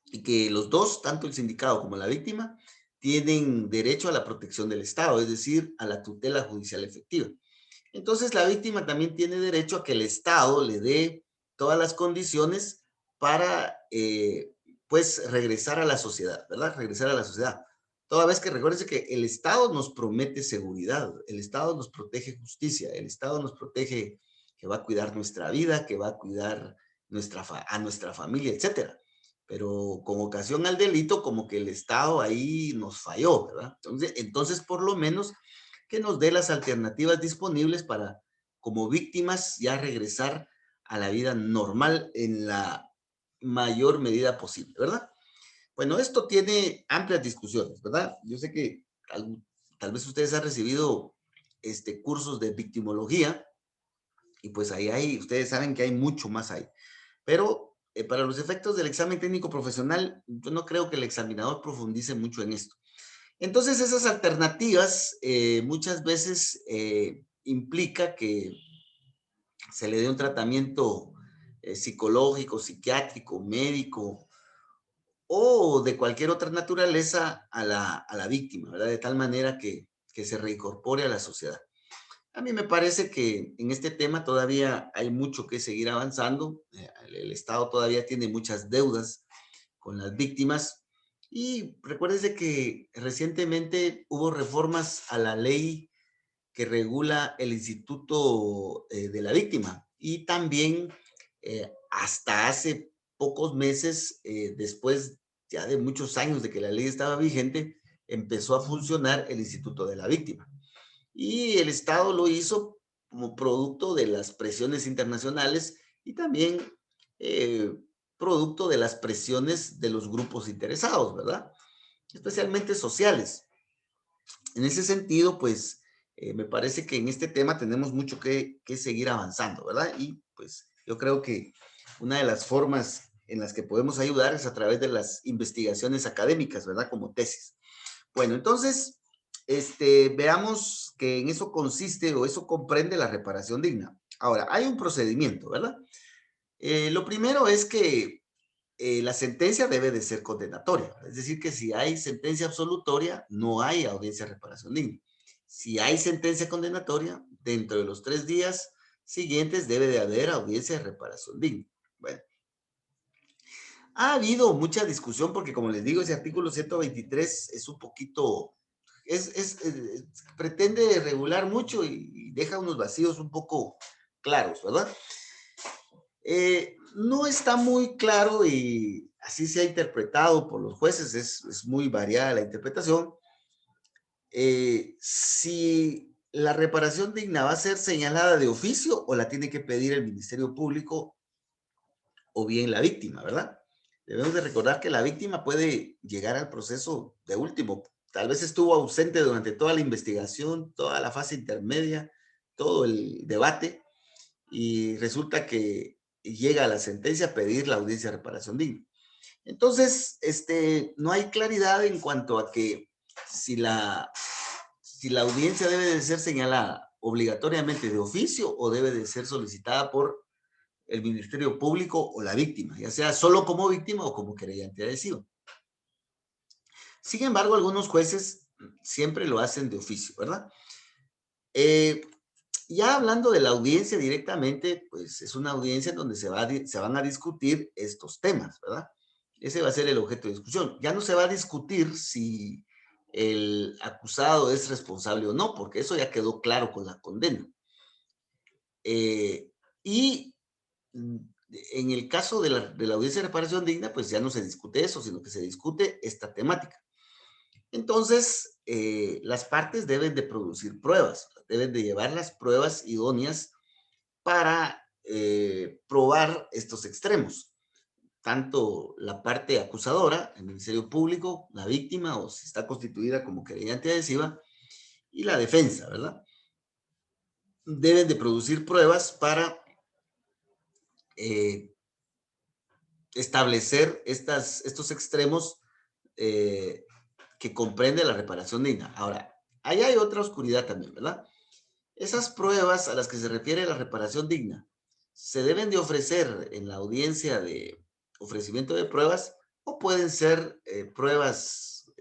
Y que los dos, tanto el sindicado como la víctima, tienen derecho a la protección del Estado, es decir, a la tutela judicial efectiva. Entonces, la víctima también tiene derecho a que el Estado le dé todas las condiciones para, pues, regresar a la sociedad, ¿verdad? Regresar a la sociedad. Toda vez que recuérdense que el Estado nos promete seguridad, el Estado nos protege justicia, el Estado nos protege que va a cuidar nuestra vida, que va a cuidar a nuestra familia, etcétera. Pero con ocasión al delito, como que el Estado ahí nos falló, ¿verdad? Entonces por lo menos que nos dé las alternativas disponibles para, como víctimas, ya regresar a la vida normal en la mayor medida posible, ¿verdad? Bueno, esto tiene amplias discusiones, ¿verdad? Yo sé que tal vez ustedes han recibido cursos de victimología y pues ustedes saben que hay mucho más ahí. Pero para los efectos del examen técnico profesional, yo no creo que el examinador profundice mucho en esto. Entonces, esas alternativas muchas veces implica que se le dé un tratamiento psicológico, psiquiátrico, médico o de cualquier otra naturaleza a la víctima, ¿verdad? De tal manera que se reincorpore a la sociedad. A mí me parece que en este tema todavía hay mucho que seguir avanzando. El Estado todavía tiene muchas deudas con las víctimas. Y recuérdese que recientemente hubo reformas a la ley que regula el Instituto de la Víctima. Y también hasta hace pocos meses, después ya de muchos años de que la ley estaba vigente, empezó a funcionar el Instituto de la Víctima. Y el Estado lo hizo como producto de las presiones internacionales y también eh, producto de las presiones de los grupos interesados, ¿verdad? Especialmente sociales. En ese sentido, pues, me parece que en este tema tenemos mucho que seguir avanzando, ¿verdad? Y pues yo creo que una de las formas en las que podemos ayudar es a través de las investigaciones académicas, ¿verdad? Como tesis. Bueno, entonces, veamos que en eso consiste o eso comprende la reparación digna. Ahora, hay un procedimiento, ¿verdad? Lo primero es que la sentencia debe de ser condenatoria. Es decir, que si hay sentencia absolutoria, no hay audiencia de reparación digna. Si hay sentencia condenatoria, dentro de los 3 días siguientes debe de haber audiencia de reparación digna. Bueno, ha habido mucha discusión porque, como les digo, ese artículo 123 es un poquito, pretende regular mucho y deja unos vacíos un poco claros, ¿verdad? No está muy claro y así se ha interpretado por los jueces, es muy variada la interpretación. Si la reparación digna va a ser señalada de oficio o la tiene que pedir el Ministerio Público o bien la víctima, ¿verdad? Debemos de recordar que la víctima puede llegar al proceso de último. Tal vez estuvo ausente durante toda la investigación, toda la fase intermedia, todo el debate, y resulta que llega a la sentencia a pedir la audiencia de reparación digna. Entonces, no hay claridad en cuanto a que si la audiencia debe de ser señalada obligatoriamente de oficio o debe de ser solicitada por el Ministerio Público o la víctima, ya sea solo como víctima o como querellante adhesivo. Sin embargo, algunos jueces siempre lo hacen de oficio, ¿verdad? Ya hablando de la audiencia directamente, pues es una audiencia donde se van a discutir estos temas, ¿verdad? Ese va a ser el objeto de discusión. Ya no se va a discutir si el acusado es responsable o no, porque eso ya quedó claro con la condena. Y en el caso de la audiencia de reparación digna, pues ya no se discute eso, sino que se discute esta temática. Entonces, las partes deben de producir pruebas, deben de llevar las pruebas idóneas para probar estos extremos. Tanto la parte acusadora, el Ministerio Público, la víctima, o si está constituida como querellante adhesiva, y la defensa, ¿verdad? Deben de producir pruebas para establecer estos extremos que comprende la reparación digna. Ahora, ahí hay otra oscuridad también, ¿verdad? Esas pruebas a las que se refiere la reparación digna se deben de ofrecer en la audiencia de ofrecimiento de pruebas o pueden ser pruebas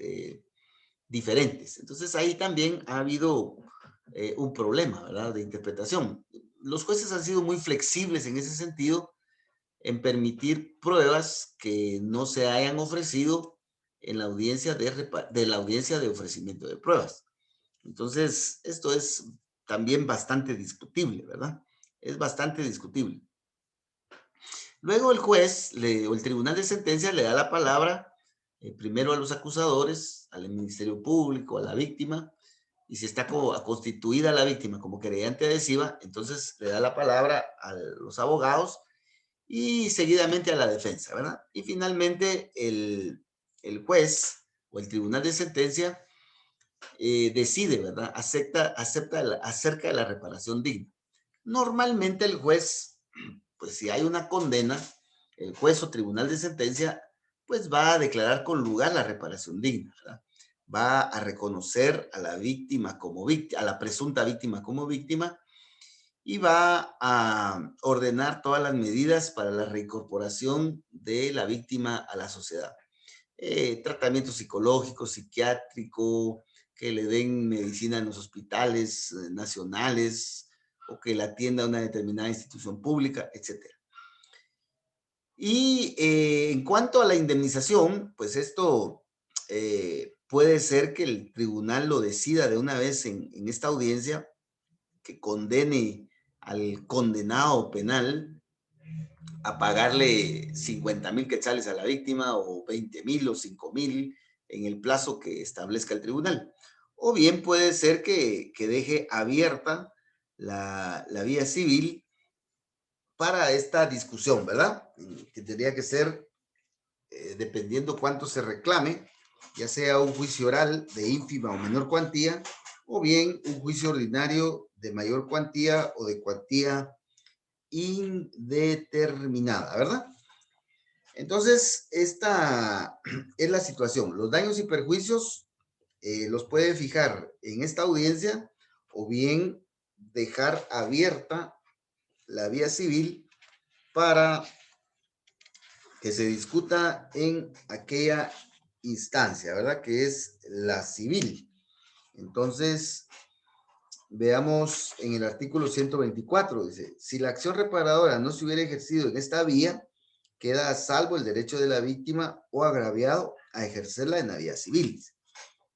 diferentes. Entonces ahí también ha habido un problema, ¿verdad? De interpretación. Los jueces han sido muy flexibles en ese sentido en permitir pruebas que no se hayan ofrecido en la audiencia de la audiencia de ofrecimiento de pruebas. Entonces, esto es también bastante discutible, ¿verdad? Es bastante discutible. Luego el juez o el tribunal de sentencia le da la palabra primero a los acusadores, al Ministerio Público, a la víctima, y si está constituida la víctima como querellante adhesiva, entonces le da la palabra a los abogados y seguidamente a la defensa, ¿verdad? Y finalmente el juez o el tribunal de sentencia decide, ¿verdad? Acepta acerca de la reparación digna. Normalmente el juez, pues si hay una condena, el juez o tribunal de sentencia, pues va a declarar con lugar la reparación digna, ¿verdad? Va a reconocer a la víctima como víctima, a la presunta víctima como víctima, y va a ordenar todas las medidas para la reincorporación de la víctima a la sociedad. Tratamiento psicológico, psiquiátrico, que le den medicina en los hospitales nacionales o que la atienda una determinada institución pública, etcétera. Y en cuanto a la indemnización, pues esto puede ser que el tribunal lo decida de una vez en esta audiencia, que condene al condenado penal a pagarle 50,000 quetzales a la víctima o 20,000 o 5,000 en el plazo que establezca el tribunal. O bien puede ser que deje abierta la vía civil para esta discusión, ¿verdad? Que tendría que ser, dependiendo cuánto se reclame, ya sea un juicio oral de ínfima o menor cuantía, o bien un juicio ordinario de mayor cuantía o de cuantía indeterminada, ¿verdad? Entonces, esta es la situación. Los daños y perjuicios los puede fijar en esta audiencia o bien dejar abierta la vía civil para que se discuta en aquella instancia, ¿verdad? Que es la civil. Entonces, veamos en el artículo 124, dice, si la acción reparadora no se hubiera ejercido en esta vía, queda a salvo el derecho de la víctima o agraviado a ejercerla en la vía civil.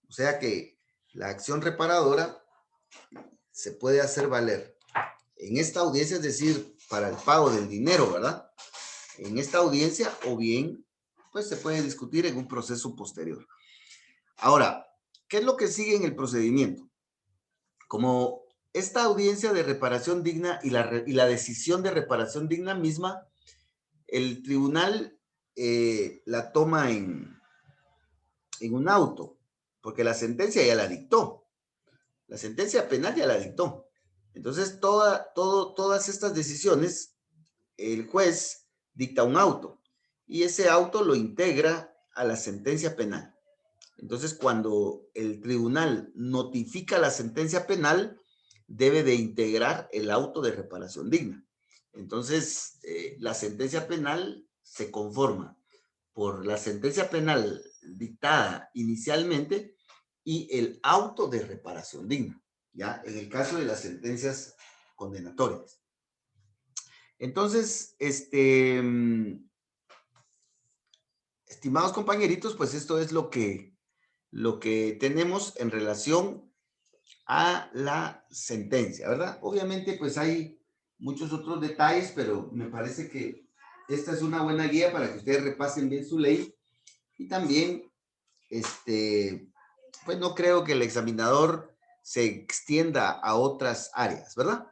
O sea que la acción reparadora se puede hacer valer en esta audiencia, es decir, para el pago del dinero, ¿verdad? En esta audiencia o bien, pues se puede discutir en un proceso posterior. Ahora, ¿qué es lo que sigue en el procedimiento? Como esta audiencia de reparación digna y la decisión de reparación digna misma, el tribunal la toma en un auto, porque la sentencia ya la dictó. La sentencia penal ya la dictó. Entonces, todas estas decisiones, el juez dicta un auto y ese auto lo integra a la sentencia penal. Entonces, cuando el tribunal notifica la sentencia penal, debe de integrar el auto de reparación digna. Entonces, la sentencia penal se conforma por la sentencia penal dictada inicialmente y el auto de reparación digna, ¿ya? En el caso de las sentencias condenatorias. Entonces, estimados compañeritos, pues esto es lo que tenemos en relación a la sentencia, ¿verdad? Obviamente, pues hay muchos otros detalles, pero me parece que esta es una buena guía para que ustedes repasen bien su ley y también, pues no creo que el examinador se extienda a otras áreas, ¿verdad?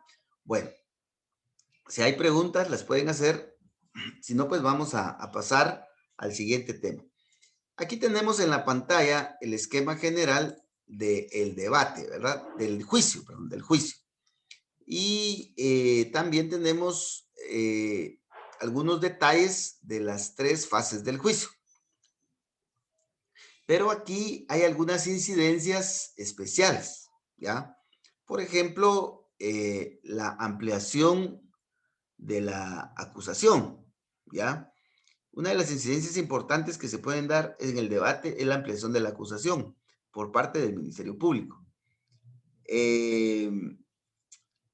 Bueno, si hay preguntas, las pueden hacer. Si no, pues vamos a pasar al siguiente tema. Aquí tenemos en la pantalla el esquema general del debate, ¿verdad? Del juicio, perdón, del juicio. Y también tenemos algunos detalles de las 3 fases del juicio. Pero aquí hay algunas incidencias especiales, ¿ya? Por ejemplo, la ampliación de la acusación, ¿ya? Una de las incidencias importantes que se pueden dar en el debate es la ampliación de la acusación por parte del Ministerio Público.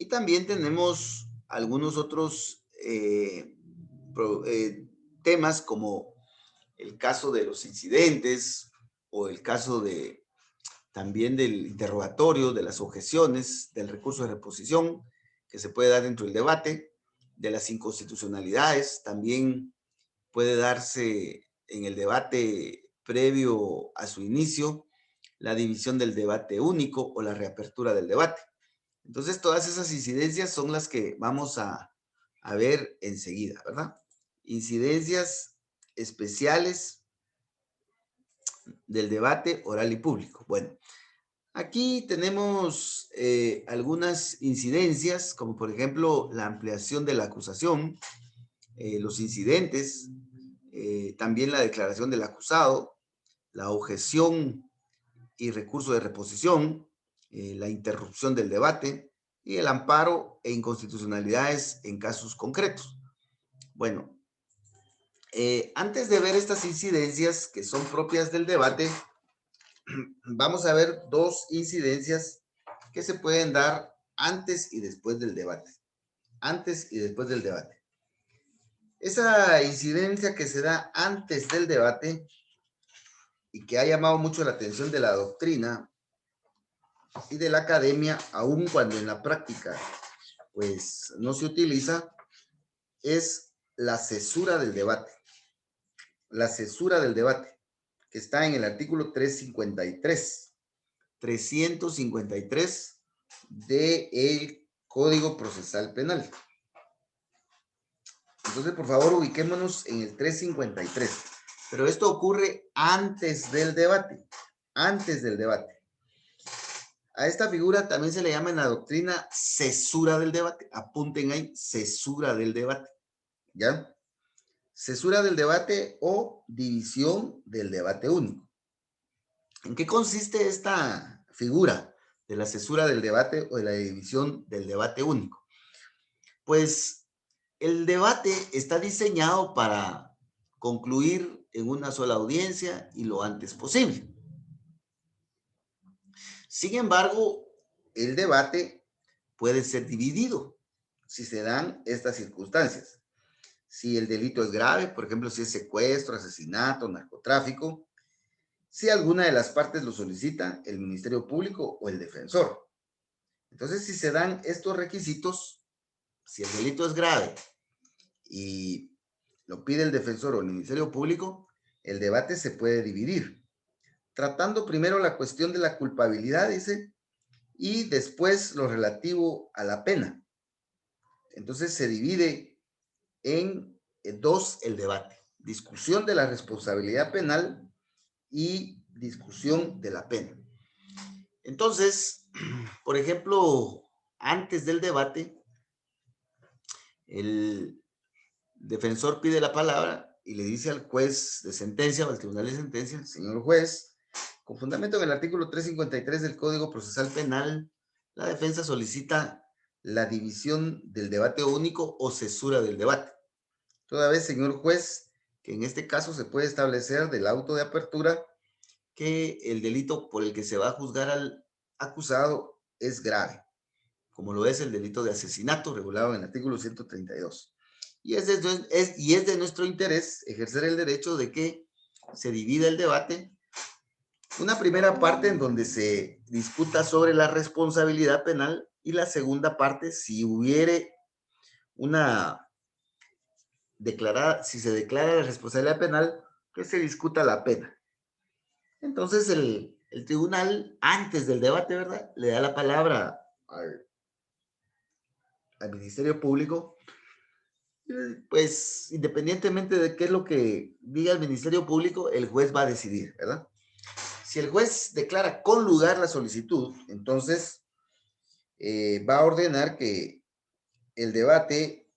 Y también tenemos algunos otros temas como el caso de los incidentes o el caso también del interrogatorio, de las objeciones, del recurso de reposición que se puede dar dentro del debate, de las inconstitucionalidades, también puede darse en el debate previo a su inicio, la división del debate único o la reapertura del debate. Entonces, todas esas incidencias son las que vamos a ver enseguida, ¿verdad? Incidencias especiales del debate oral y público. Bueno, aquí tenemos algunas incidencias, como por ejemplo la ampliación de la acusación, los incidentes, también la declaración del acusado, la objeción y recurso de reposición, la interrupción del debate y el amparo e inconstitucionalidades en casos concretos. Bueno, antes de ver estas incidencias que son propias del debate, vamos a ver 2 incidencias que se pueden dar antes y después del debate. Antes y después del debate. Esa incidencia que se da antes del debate y que ha llamado mucho la atención de la doctrina y de la academia, aun cuando en la práctica pues no se utiliza, es la cesura del debate. La cesura del debate, que está en el artículo 353 del Código Procesal Penal. Entonces, por favor, ubiquémonos en el 353. Pero esto ocurre antes del debate. Antes del debate. A esta figura también se le llama en la doctrina cesura del debate. Apunten ahí, cesura del debate. ¿Ya? Cesura del debate o división del debate único. ¿En qué consiste esta figura de la cesura del debate o de la división del debate único? Pues el debate está diseñado para concluir en una sola audiencia y lo antes posible. Sin embargo, el debate puede ser dividido si se dan estas circunstancias. Si el delito es grave, por ejemplo, si es secuestro, asesinato, narcotráfico, si alguna de las partes lo solicita, el Ministerio Público o el defensor. Entonces, si se dan estos requisitos, si el delito es grave y lo pide el defensor o el Ministerio Público, el debate se puede dividir, tratando primero la cuestión de la culpabilidad, dice, y después lo relativo a la pena. Entonces se divide en 2 el debate: discusión de la responsabilidad penal y discusión de la pena. Entonces, por ejemplo, antes del debate, el defensor pide la palabra y le dice al juez de sentencia o al tribunal de sentencia: señor juez, con fundamento en el artículo 353 del Código Procesal Penal, la defensa solicita la división del debate único o cesura del debate. Toda vez, señor juez, que en este caso se puede establecer del auto de apertura que el delito por el que se va a juzgar al acusado es grave, como lo es el delito de asesinato regulado en el artículo 132. Y es de nuestro interés ejercer el derecho de que se divida el debate. Una primera parte en donde se discuta sobre la responsabilidad penal y la segunda parte si hubiere si se declara la responsabilidad penal, que se discuta la pena. Entonces el tribunal, antes del debate, ¿verdad?, le da la palabra al Ministerio Público. Pues independientemente de qué es lo que diga el Ministerio Público, el juez va a decidir, ¿verdad? Si el juez declara con lugar la solicitud, entonces va a ordenar que el debate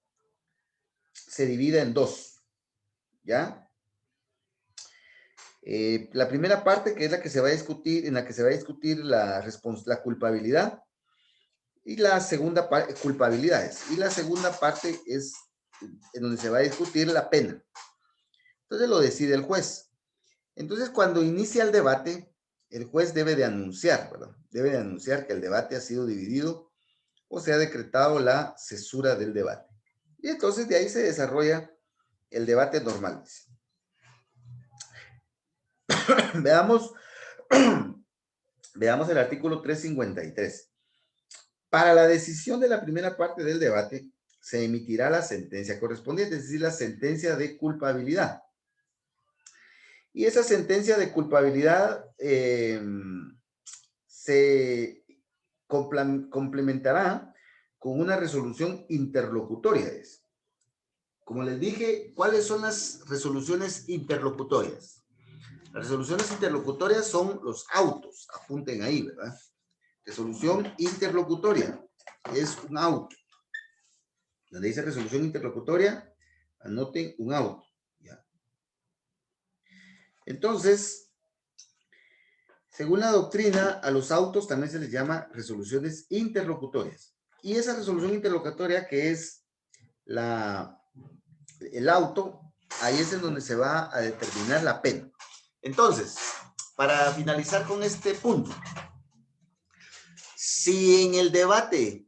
se divida en dos, ¿ya? La primera parte, que es la que se va a discutir, en la que se va a discutir la culpabilidad, y la segunda parte, culpabilidades, y la segunda parte es en donde se va a discutir la pena. Entonces lo decide el juez. Entonces, cuando inicia el debate, el juez debe de anunciar, ¿verdad? Debe de anunciar que el debate ha sido dividido o se ha decretado la cesura del debate. Y entonces de ahí se desarrolla el debate normal. Veamos, veamos el artículo 353. Para la decisión de la primera parte del debate, se emitirá la sentencia correspondiente, es decir, la sentencia de culpabilidad. Y esa sentencia de culpabilidad se complementará con una resolución interlocutoria. Como les dije, ¿cuáles son las resoluciones interlocutorias? Las resoluciones interlocutorias son los autos, apunten ahí, ¿verdad? Resolución interlocutoria es un auto. Donde dice resolución interlocutoria, anoten un auto. ¿Ya? Entonces, según la doctrina, a los autos también se les llama resoluciones interlocutorias. Y esa resolución interlocutoria, que es el auto, ahí es en donde se va a determinar la pena. Entonces, para finalizar con este punto, si en el debate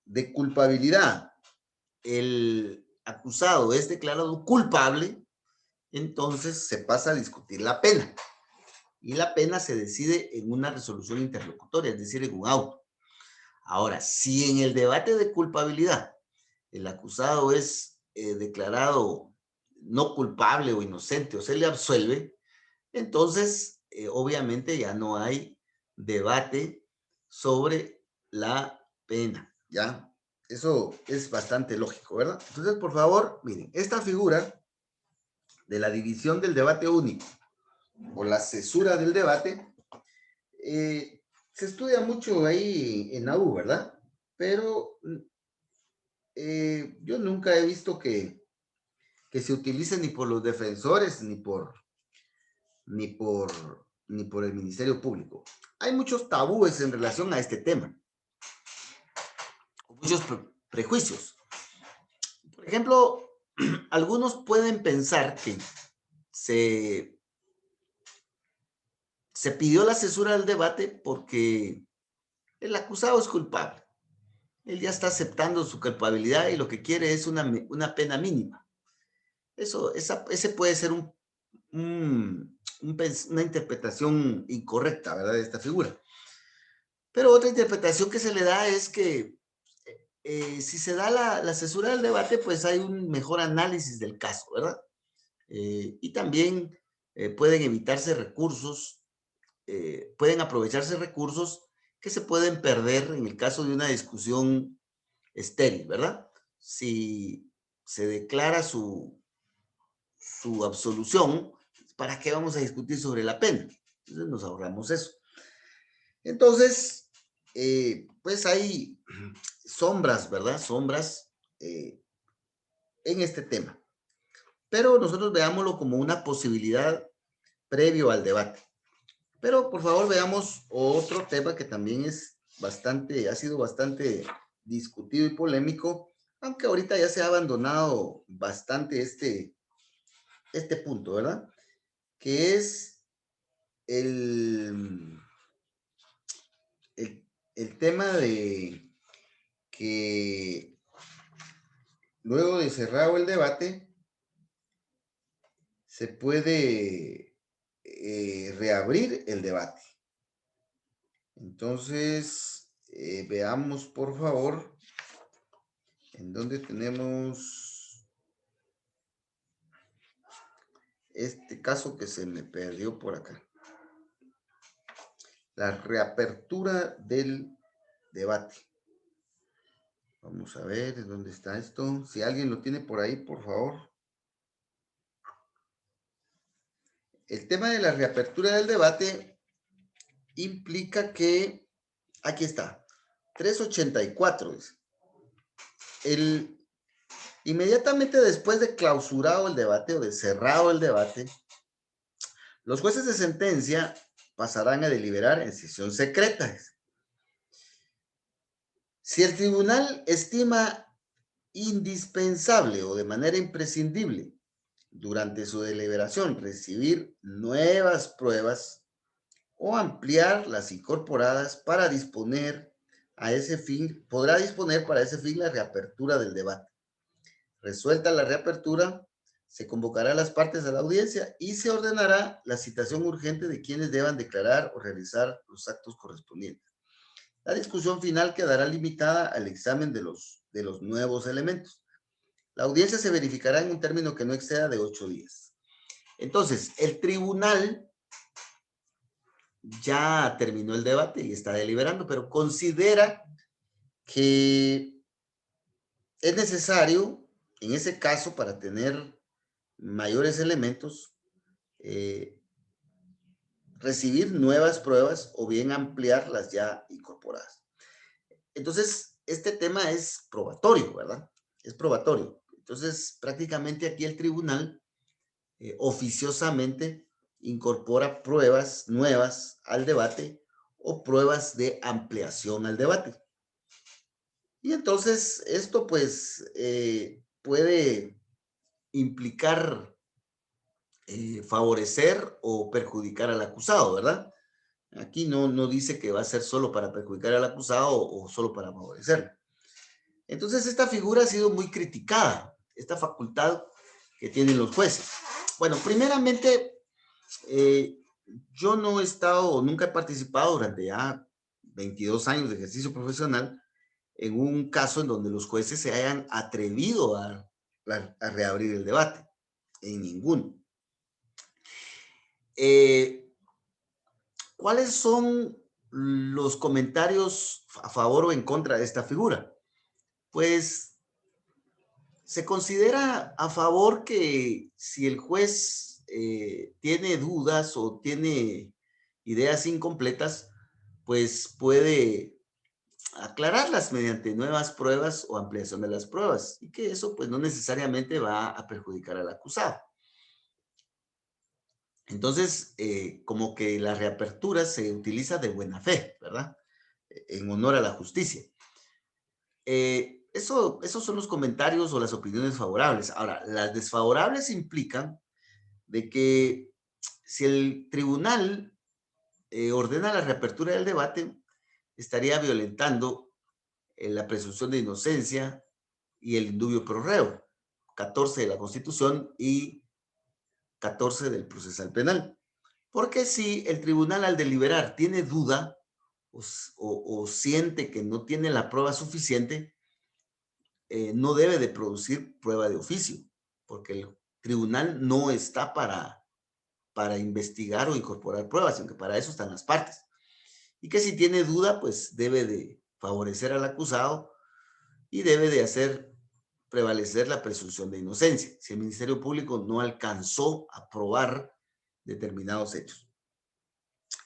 de culpabilidad el acusado es declarado culpable, entonces se pasa a discutir la pena. Y la pena se decide en una resolución interlocutoria, es decir, en un auto. Ahora, si en el debate de culpabilidad el acusado es declarado no culpable o inocente o se le absuelve, entonces obviamente ya no hay debate sobre la pena, ¿ya? Eso es bastante lógico, ¿verdad? Entonces, por favor, miren, esta figura de la división del debate único o la cesura del debate, se estudia mucho ahí en la U, ¿verdad? Pero yo nunca he visto que se utilice ni por los defensores ni por el Ministerio Público. Hay muchos tabúes en relación a este tema, muchos prejuicios. Por ejemplo, algunos pueden pensar que se pidió la cesura del debate porque el acusado es culpable. Él ya está aceptando su culpabilidad y lo que quiere es una pena mínima. Ese puede ser una interpretación incorrecta, ¿verdad?, de esta figura. Pero otra interpretación que se le da es que si se da la cesura del debate, pues hay un mejor análisis del caso, ¿verdad? Y también pueden evitarse recursos, pueden aprovecharse recursos que se pueden perder en el caso de una discusión estéril, ¿verdad? Si se declara su absolución, ¿para qué vamos a discutir sobre la pena? Entonces nos ahorramos eso. Entonces, pues hay sombras, ¿verdad? Sombras en este tema. Pero nosotros veámoslo como una posibilidad previo al debate. Pero por favor veamos otro tema que también ha sido bastante discutido y polémico, aunque ahorita ya se ha abandonado bastante este punto, ¿verdad? Que es el, el tema de que luego de cerrado el debate, se puede reabrir el debate. Entonces, veamos por favor en dónde tenemos este caso que se me perdió por acá. La reapertura del debate. Vamos a ver en dónde está esto. Si alguien lo tiene por ahí, por favor. El tema de la reapertura del debate implica que, aquí está, 384. Inmediatamente después de clausurado el debate o de cerrado el debate, los jueces de sentencia pasarán a deliberar en sesión secreta. Si el tribunal estima indispensable o de manera imprescindible durante su deliberación recibir nuevas pruebas o ampliar las incorporadas para disponer a ese fin, podrá disponer para ese fin la reapertura del debate. Resuelta la reapertura, se convocará a las partes a la audiencia y se ordenará la citación urgente de quienes deban declarar o realizar los actos correspondientes. La discusión final quedará limitada al examen de los nuevos elementos. La audiencia se verificará en un término que no exceda de 8 días. Entonces, el tribunal ya terminó el debate y está deliberando, pero considera que es necesario, en ese caso, para tener mayores elementos, recibir nuevas pruebas o bien ampliar las ya incorporadas. Entonces, este tema es probatorio, ¿verdad? Es probatorio. Entonces, prácticamente aquí el tribunal oficiosamente incorpora pruebas nuevas al debate o pruebas de ampliación al debate. Y entonces esto pues puede implicar favorecer o perjudicar al acusado, ¿verdad? Aquí no dice que va a ser solo para perjudicar al acusado o solo para favorecerlo. Entonces esta figura ha sido muy criticada, esta facultad que tienen los jueces. Bueno, primeramente, yo no he estado, nunca he participado durante ya 22 años de ejercicio profesional en un caso en donde los jueces se hayan atrevido a reabrir el debate. En ninguno. ¿Cuáles son los comentarios a favor o en contra de esta figura? Pues se considera a favor que si el juez tiene dudas o tiene ideas incompletas, pues puede aclararlas mediante nuevas pruebas o ampliación de las pruebas y que eso pues no necesariamente va a perjudicar al acusado. Entonces, como que la reapertura se utiliza de buena fe, ¿verdad? En honor a la justicia. Esos son los comentarios o las opiniones favorables. Ahora, las desfavorables implican de que si el tribunal ordena la reapertura del debate, estaría violentando la presunción de inocencia y el indubio pro reo, 14 de la Constitución y 14 del procesal penal. Porque si el tribunal al deliberar tiene duda o siente que no tiene la prueba suficiente, no debe de producir prueba de oficio, porque el tribunal no está para investigar o incorporar pruebas, sino que para eso están las partes. Y que si tiene duda, pues debe de favorecer al acusado y debe de hacer prevalecer la presunción de inocencia, si el Ministerio Público no alcanzó a probar determinados hechos.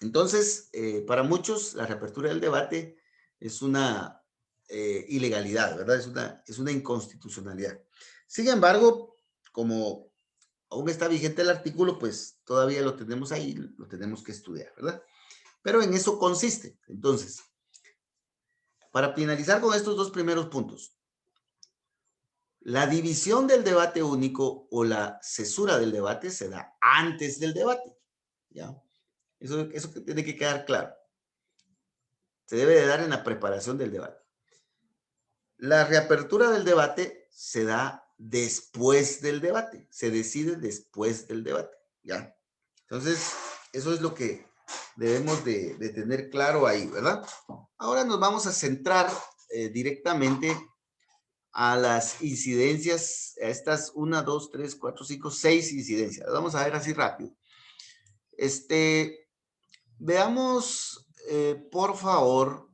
Entonces, para muchos, la reapertura del debate es una ilegalidad, ¿verdad? Es una inconstitucionalidad. Sin embargo, como aún está vigente el artículo, pues todavía lo tenemos ahí, lo tenemos que estudiar, ¿verdad? Pero en eso consiste. Entonces, Para finalizar con estos dos primeros puntos, la división del debate único o la cesura del debate se da antes del debate, ¿ya? Eso tiene que quedar claro. Se debe de dar en la preparación del debate. La reapertura del debate se da después del debate, se decide después del debate, ¿ya? Entonces, eso es lo que debemos de tener claro ahí, ¿verdad? Ahora nos vamos a centrar directamente a las incidencias, a estas 1, 2, 3, 4, 5, 6 incidencias. Las vamos a ver así rápido. Veamos, por favor,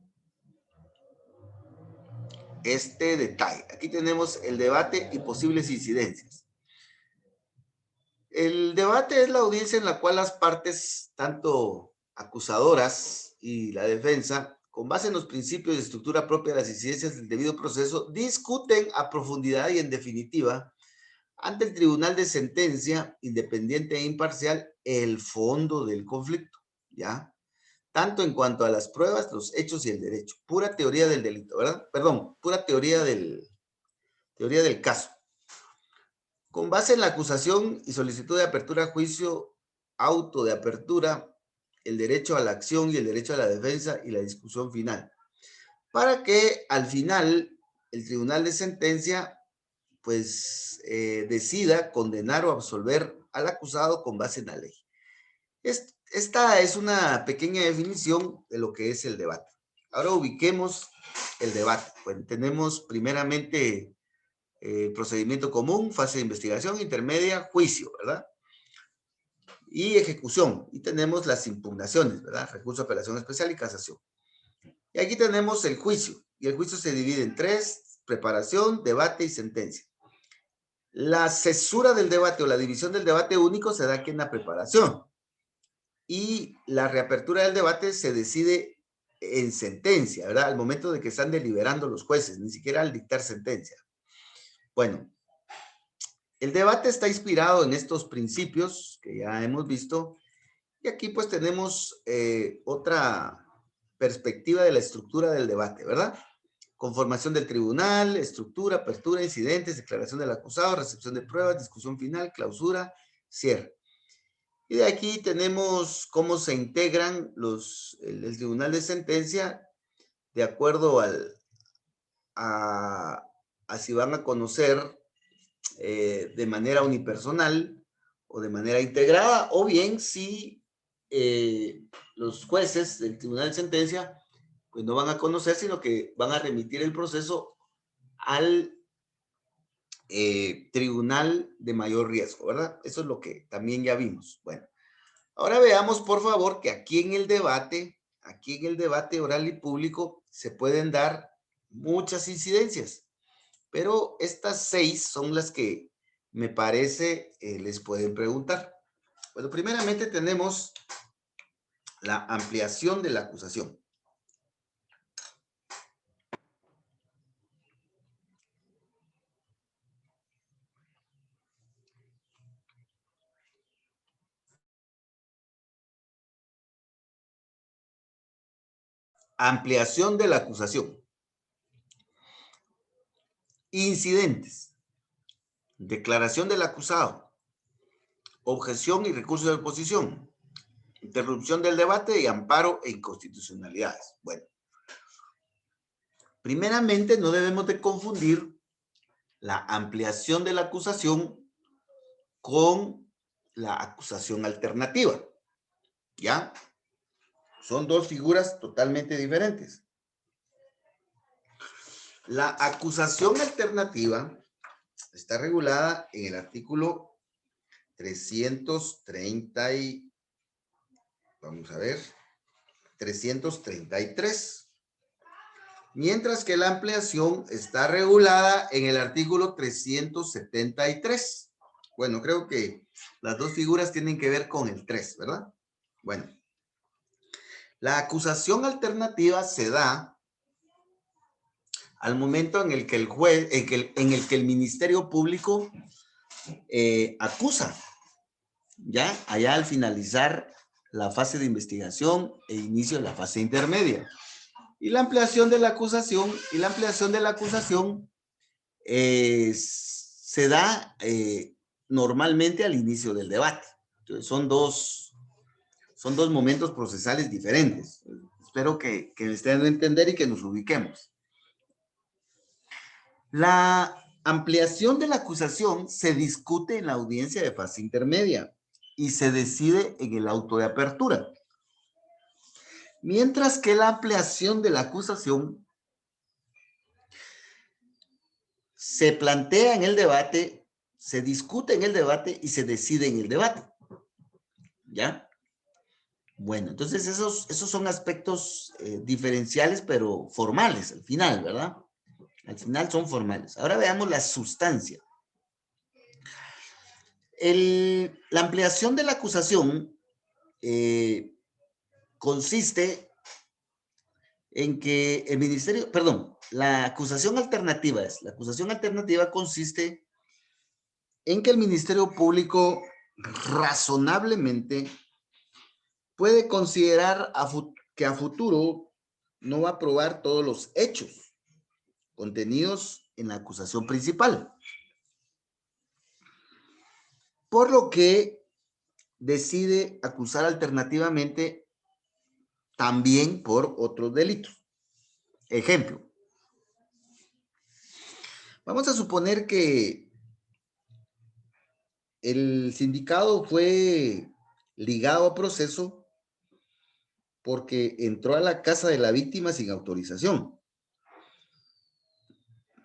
este detalle. Aquí tenemos el debate y posibles incidencias. El debate es la audiencia en la cual las partes, tanto acusadoras y la defensa, con base en los principios de estructura propia de las incidencias del debido proceso, discuten a profundidad y en definitiva, ante el tribunal de sentencia, independiente e imparcial, el fondo del conflicto, ¿ya? Tanto en cuanto a las pruebas, los hechos y el derecho. Pura teoría del delito, ¿verdad? Perdón, pura teoría del caso. Con base en la acusación y solicitud de apertura a juicio, auto de apertura, el derecho a la acción y el derecho a la defensa y la discusión final. Para que al final el tribunal de sentencia pues decida condenar o absolver al acusado con base en la ley. Esta es una pequeña definición de lo que es el debate. Ahora ubiquemos el debate. Bueno, tenemos primeramente procedimiento común, fase de investigación, intermedia, juicio, ¿verdad? Y ejecución. Y tenemos las impugnaciones, ¿verdad? Recurso, apelación especial y casación. Y aquí tenemos el juicio. Y el juicio se divide en 3, preparación, debate y sentencia. La cesura del debate o la división del debate único se da aquí en la preparación. Y la reapertura del debate se decide en sentencia, ¿verdad? Al momento de que están deliberando los jueces, ni siquiera al dictar sentencia. Bueno, el debate está inspirado en estos principios que ya hemos visto. Y aquí pues tenemos otra perspectiva de la estructura del debate, ¿verdad? Conformación del tribunal, estructura, apertura, incidentes, declaración del acusado, recepción de pruebas, discusión final, clausura, cierre. Y de aquí tenemos cómo se integran el tribunal de sentencia de acuerdo a si van a conocer de manera unipersonal o de manera integrada, o bien si los jueces del tribunal de sentencia pues no van a conocer, sino que van a remitir el proceso al tribunal de mayor riesgo, ¿verdad? Eso es lo que también ya vimos. Bueno, ahora veamos, por favor, que aquí en el debate oral y público, se pueden dar muchas incidencias, pero estas 6 son las que me parece les pueden preguntar. Bueno, primeramente tenemos la ampliación de la acusación. Ampliación de la acusación. Incidentes. Declaración del acusado. Objeción y recurso de oposición. Interrupción del debate y amparo e inconstitucionalidades. Bueno, primeramente no debemos de confundir la ampliación de la acusación con la acusación alternativa. ¿Ya? Son dos figuras totalmente diferentes. La acusación alternativa está regulada en el artículo 330 y, vamos a ver, 333. Mientras que la ampliación está regulada en el artículo 373. Bueno, creo que las dos figuras tienen que ver con el 3, ¿verdad? Bueno, la acusación alternativa se da al momento en el que el juez, en el que el Ministerio Público acusa, ya allá al finalizar la fase de investigación e inicio de la fase intermedia. Y la ampliación de la acusación, se da normalmente al inicio del debate. Entonces, son dos momentos procesales diferentes. Espero que me estén dando a entender y que nos ubiquemos. La ampliación de la acusación se discute en la audiencia de fase intermedia y se decide en el auto de apertura. Mientras que la ampliación de la acusación se plantea en el debate, se discute en el debate y se decide en el debate. ¿Ya? Bueno, entonces esos son aspectos diferenciales, pero formales al final, ¿verdad? Al final son formales. Ahora veamos la sustancia. La ampliación de la acusación consiste en que el ministerio, perdón, la acusación alternativa consiste en que el Ministerio Público razonablemente puede considerar que a futuro no va a probar todos los hechos contenidos en la acusación principal. Por lo que decide acusar alternativamente también por otros delitos. Ejemplo. Vamos a suponer que el sindicado fue ligado a proceso porque entró a la casa de la víctima sin autorización.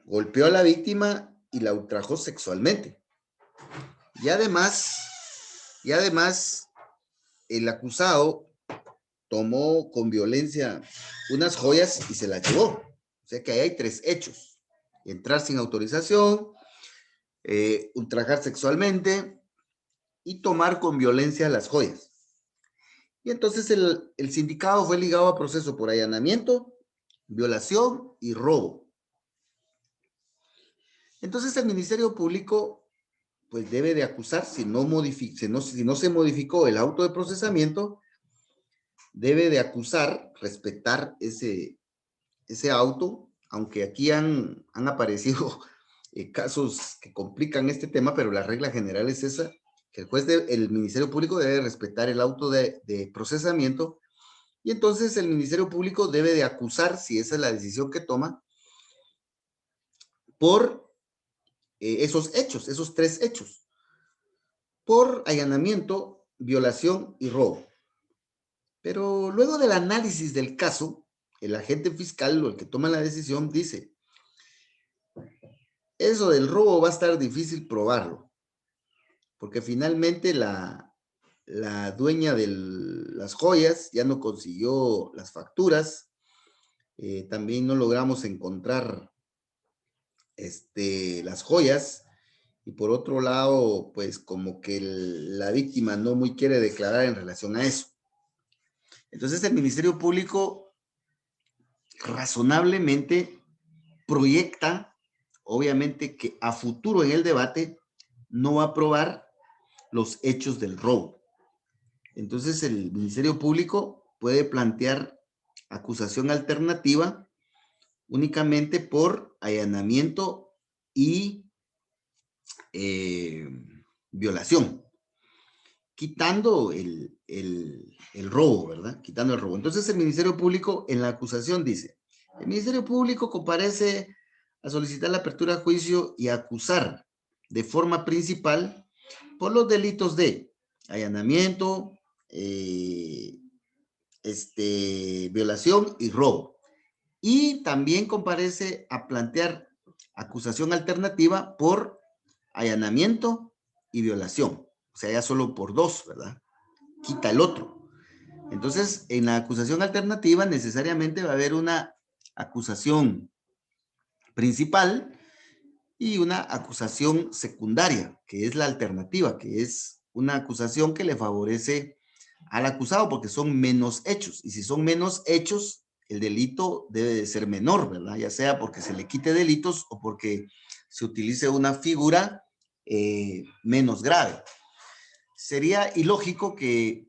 Golpeó a la víctima y la ultrajó sexualmente. Y además, el acusado tomó con violencia unas joyas y se las llevó. O sea que ahí hay 3 hechos. Entrar sin autorización, ultrajar sexualmente y tomar con violencia las joyas. Y entonces el sindicado fue ligado a proceso por allanamiento, violación y robo. Entonces el Ministerio Público pues debe de acusar, si no se modificó el auto de procesamiento, debe de acusar, respetar ese auto, aunque aquí han aparecido casos que complican este tema, pero la regla general es esa, que el Ministerio Público debe respetar el auto de procesamiento, y entonces el Ministerio Público debe de acusar, si esa es la decisión que toma, por esos hechos, esos 3 hechos, por allanamiento, violación y robo. Pero luego del análisis del caso, el agente fiscal o el que toma la decisión dice, eso del robo va a estar difícil probarlo, porque finalmente la dueña de las joyas ya no consiguió las facturas, también no logramos encontrar las joyas, y por otro lado, pues como que la víctima no muy quiere declarar en relación a eso. Entonces el Ministerio Público razonablemente proyecta, obviamente, que a futuro en el debate no va a probar los hechos del robo. Entonces el Ministerio Público puede plantear acusación alternativa únicamente por allanamiento y violación, quitando el robo, ¿verdad? Quitando el robo. Entonces el Ministerio Público en la acusación dice, el Ministerio Público comparece a solicitar la apertura de juicio y acusar de forma principal por los delitos de allanamiento, violación y robo. Y también comparece a plantear acusación alternativa por allanamiento y violación. O sea, ya solo por 2, ¿verdad? Quita el otro. Entonces, en la acusación alternativa necesariamente va a haber una acusación principal y una acusación secundaria, que es la alternativa, que es una acusación que le favorece al acusado porque son menos hechos. Y si son menos hechos, el delito debe de ser menor, ¿verdad? Ya sea porque se le quite delitos o porque se utilice una figura menos grave. Sería ilógico que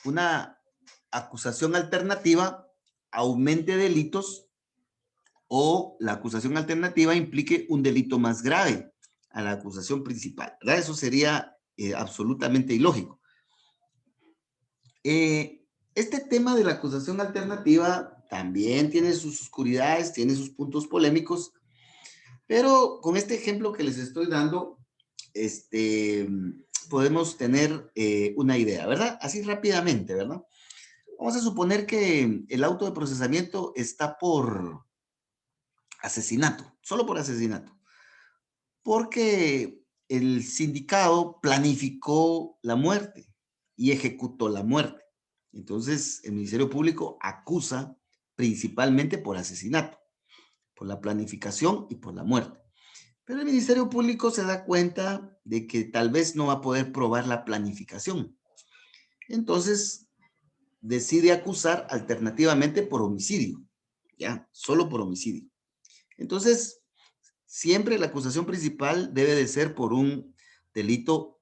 una acusación alternativa aumente delitos o la acusación alternativa implique un delito más grave a la acusación principal, ¿verdad? Eso sería absolutamente ilógico. Este tema de la acusación alternativa también tiene sus oscuridades, tiene sus puntos polémicos, pero con este ejemplo que les estoy dando, podemos tener una idea, ¿verdad? Así rápidamente, ¿verdad? Vamos a suponer que el auto de procesamiento está por asesinato, solo por asesinato, porque el sindicado planificó la muerte y ejecutó la muerte. Entonces, el Ministerio Público acusa principalmente por asesinato, por la planificación y por la muerte. Pero el Ministerio Público se da cuenta de que tal vez no va a poder probar la planificación. Entonces, decide acusar alternativamente por homicidio, ¿ya? Solo por homicidio. Entonces, siempre la acusación principal debe de ser por un delito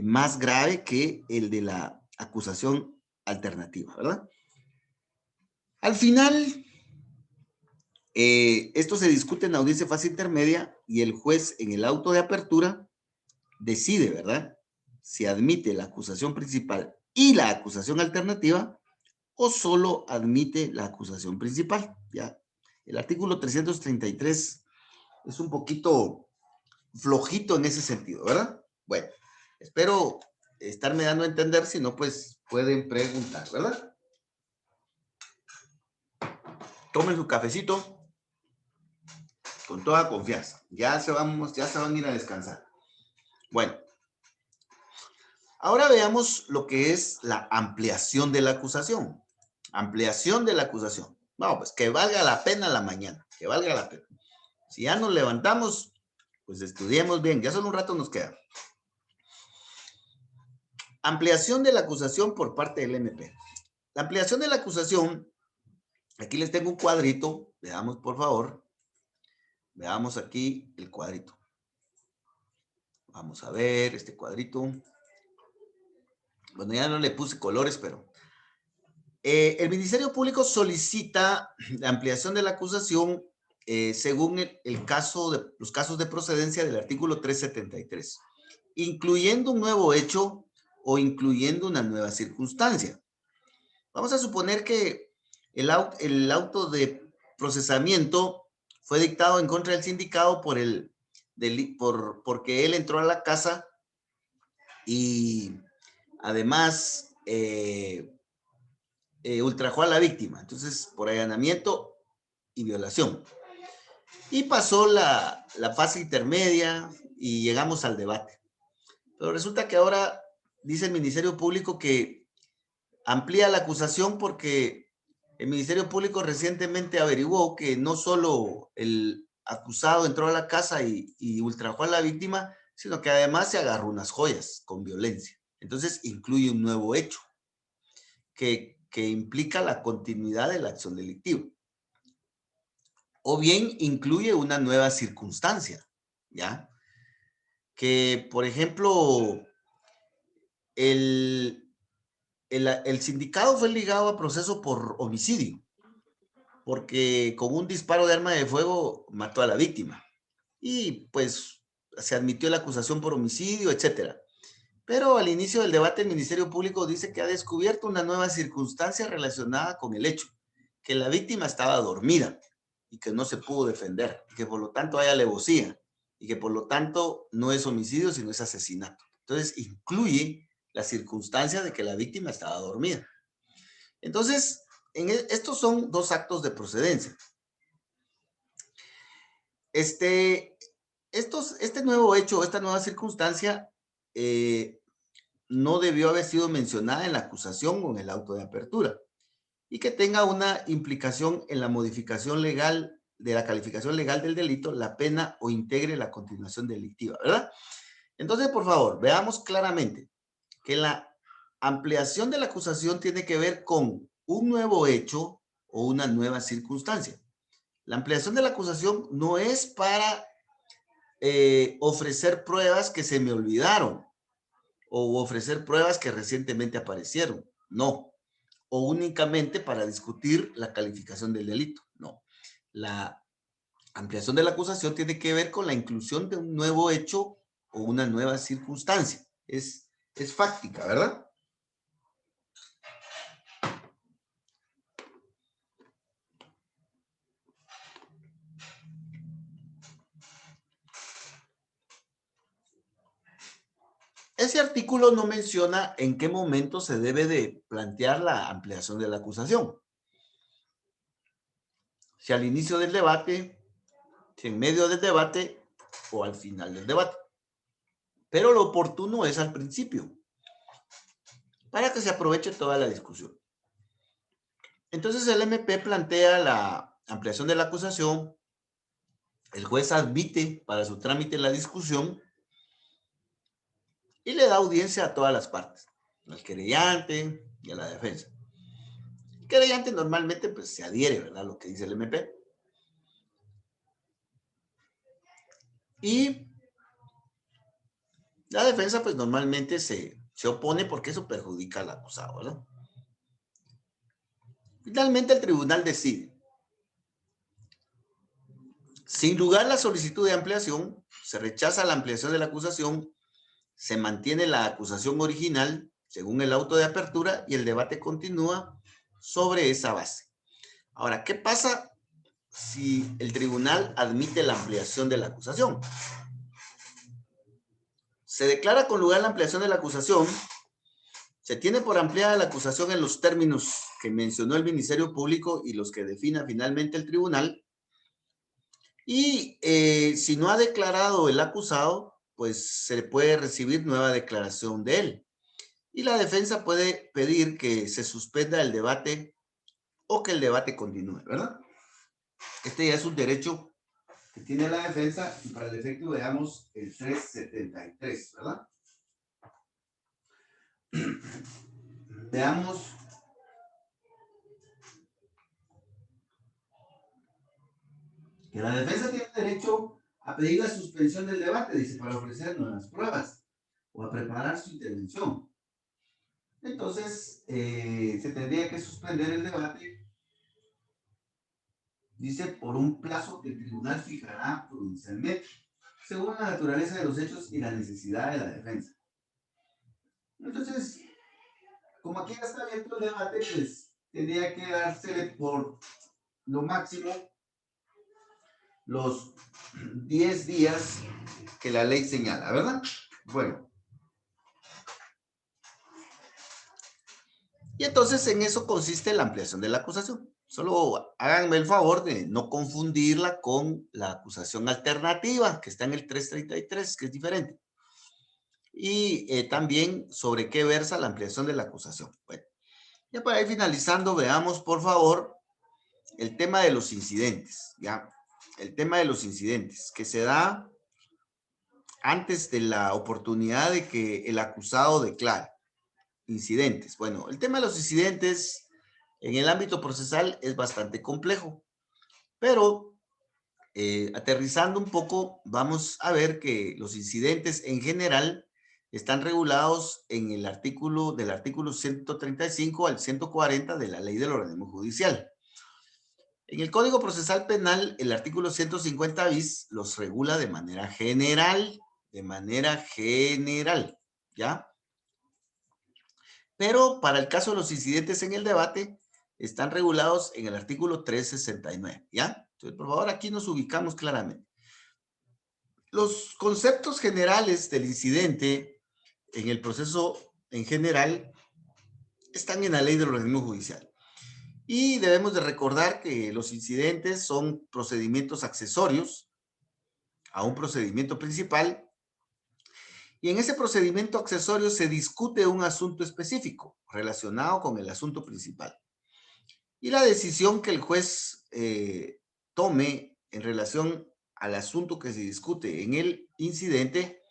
más grave que el de la acusación alternativa, ¿verdad? Al final, esto se discute en audiencia fase intermedia y el juez en el auto de apertura decide, ¿verdad? Si admite la acusación principal y la acusación alternativa o solo admite la acusación principal, ¿ya? El artículo 333 es un poquito flojito en ese sentido, ¿verdad? Bueno, espero estarme dando a entender, si no, pues pueden preguntar, ¿verdad? Tomen su cafecito con toda confianza. Ya se van a ir a descansar. Bueno, ahora veamos lo que es la ampliación de la acusación. Ampliación de la acusación. Vamos, pues que valga la pena la mañana, que valga la pena. Si ya nos levantamos, pues estudiemos bien, ya solo un rato nos queda. Ampliación de la acusación por parte del MP. La ampliación de la acusación, aquí les tengo un cuadrito, veamos por favor, veamos aquí el cuadrito. Vamos a ver este cuadrito. Bueno, ya no le puse colores, pero el Ministerio Público solicita la ampliación de la acusación según los casos de procedencia del artículo 373, incluyendo un nuevo hecho o incluyendo una nueva circunstancia. Vamos a suponer que el auto de procesamiento fue dictado en contra del sindicado porque él entró a la casa y además ultrajó a la víctima. Entonces, por allanamiento y violación. Y pasó la fase intermedia y llegamos al debate. Pero resulta que ahora dice el Ministerio Público que amplía la acusación porque el Ministerio Público recientemente averiguó que no solo el acusado entró a la casa y ultrajó a la víctima, sino que además se agarró unas joyas con violencia. Entonces incluye un nuevo hecho que implica la continuidad de la acción delictiva. O bien incluye una nueva circunstancia, ¿ya? Que, por ejemplo, el sindicado fue ligado a proceso por homicidio, porque con un disparo de arma de fuego mató a la víctima. Y pues se admitió la acusación por homicidio, etcétera. Pero al inicio del debate, el Ministerio Público dice que ha descubierto una nueva circunstancia relacionada con el hecho, que la víctima estaba dormida y que no se pudo defender, y que por lo tanto hay alevosía, y que por lo tanto no es homicidio, sino es asesinato. Entonces, incluye la circunstancia de que la víctima estaba dormida. Entonces, estos son dos actos de procedencia. Este nuevo hecho, esta nueva circunstancia, no debió haber sido mencionada en la acusación o en el auto de apertura y que tenga una implicación en la modificación legal de la calificación legal del delito, la pena o integre la continuación delictiva, ¿verdad? Entonces, por favor, veamos claramente que la ampliación de la acusación tiene que ver con un nuevo hecho o una nueva circunstancia. La ampliación de la acusación no es para ofrecer pruebas que se me olvidaron o ofrecer pruebas que recientemente aparecieron. No. o únicamente para discutir la calificación del delito. No. La ampliación de la acusación tiene que ver con la inclusión de un nuevo hecho o una nueva circunstancia. Es fáctica, ¿verdad? Ese artículo no menciona en qué momento se debe de plantear la ampliación de la acusación. Si al inicio del debate, si en medio del debate o al final del debate. Pero lo oportuno es al principio, para que se aproveche toda la discusión. Entonces el MP plantea la ampliación de la acusación, el juez admite para su trámite la discusión y le da audiencia a todas las partes, al querellante y a la defensa. El querellante normalmente pues se adhiere, ¿verdad?, a lo que dice el MP. Y la defensa pues normalmente se opone porque eso perjudica al acusado, ¿verdad? Finalmente el tribunal decide. Sin lugar la solicitud de ampliación, se rechaza la ampliación de la acusación, se mantiene la acusación original según el auto de apertura y el debate continúa sobre esa base. Ahora, ¿qué pasa si el tribunal admite la ampliación de la acusación? Se declara con lugar la ampliación de la acusación, se tiene por ampliada la acusación en los términos que mencionó el Ministerio Público y los que defina finalmente el tribunal, y si no ha declarado el acusado, pues se puede recibir nueva declaración de él. Y la defensa puede pedir que se suspenda el debate o que el debate continúe, ¿verdad? Este ya es un derecho que tiene la defensa y para el efecto veamos el 373, ¿verdad? Veamos que la defensa tiene derecho a pedir la suspensión del debate, dice, para ofrecer nuevas pruebas o a preparar su intervención. Entonces, se tendría que suspender el debate, dice, por un plazo que el tribunal fijará prudencialmente, según la naturaleza de los hechos y la necesidad de la defensa. Entonces, como aquí ya está abierto el debate, pues tendría que dársele por lo máximo los 10 días que la ley señala, ¿verdad? Bueno. Y entonces en eso consiste la ampliación de la acusación. Solo háganme el favor de no confundirla con la acusación alternativa, que está en el 333, que es diferente. Y también sobre qué versa la ampliación de la acusación. Bueno, ya para ir finalizando, veamos por favor el tema de los incidentes, ¿ya? El tema de los incidentes, que se da antes de la oportunidad de que el acusado declare. Incidentes. Bueno, el tema de los incidentes en el ámbito procesal es bastante complejo, pero aterrizando un poco, vamos a ver que los incidentes en general están regulados en el artículo, del artículo 135 al 140 de la Ley del Organismo Judicial. En el Código Procesal Penal, el artículo 150 bis los regula de manera general, ¿ya? Pero para el caso de los incidentes en el debate, están regulados en el artículo 369, ¿ya? Entonces, por favor, aquí nos ubicamos claramente. Los conceptos generales del incidente en el proceso en general están en la Ley del Organismo Judicial. Y debemos de recordar que los incidentes son procedimientos accesorios a un procedimiento principal, y en ese procedimiento accesorio se discute un asunto específico relacionado con el asunto principal. Y la decisión que el juez tome en relación al asunto que se discute en el incidente,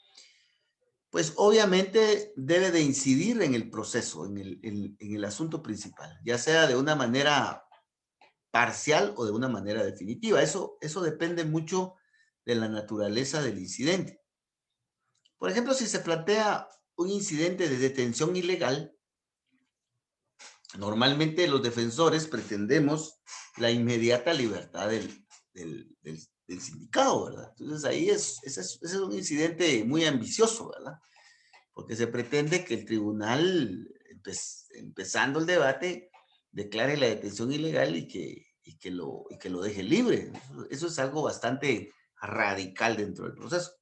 pues obviamente debe de incidir en el proceso, en el asunto principal, ya sea de una manera parcial o de una manera definitiva. Eso depende mucho de la naturaleza del incidente. Por ejemplo, si se plantea un incidente de detención ilegal, Normalmente los defensores pretendemos la inmediata libertad del sindicado, ¿verdad? Entonces ahí ese es un incidente muy ambicioso, ¿verdad? Porque se pretende que el tribunal, empezando el debate, declare la detención ilegal y que lo deje libre. Eso es algo bastante radical dentro del proceso.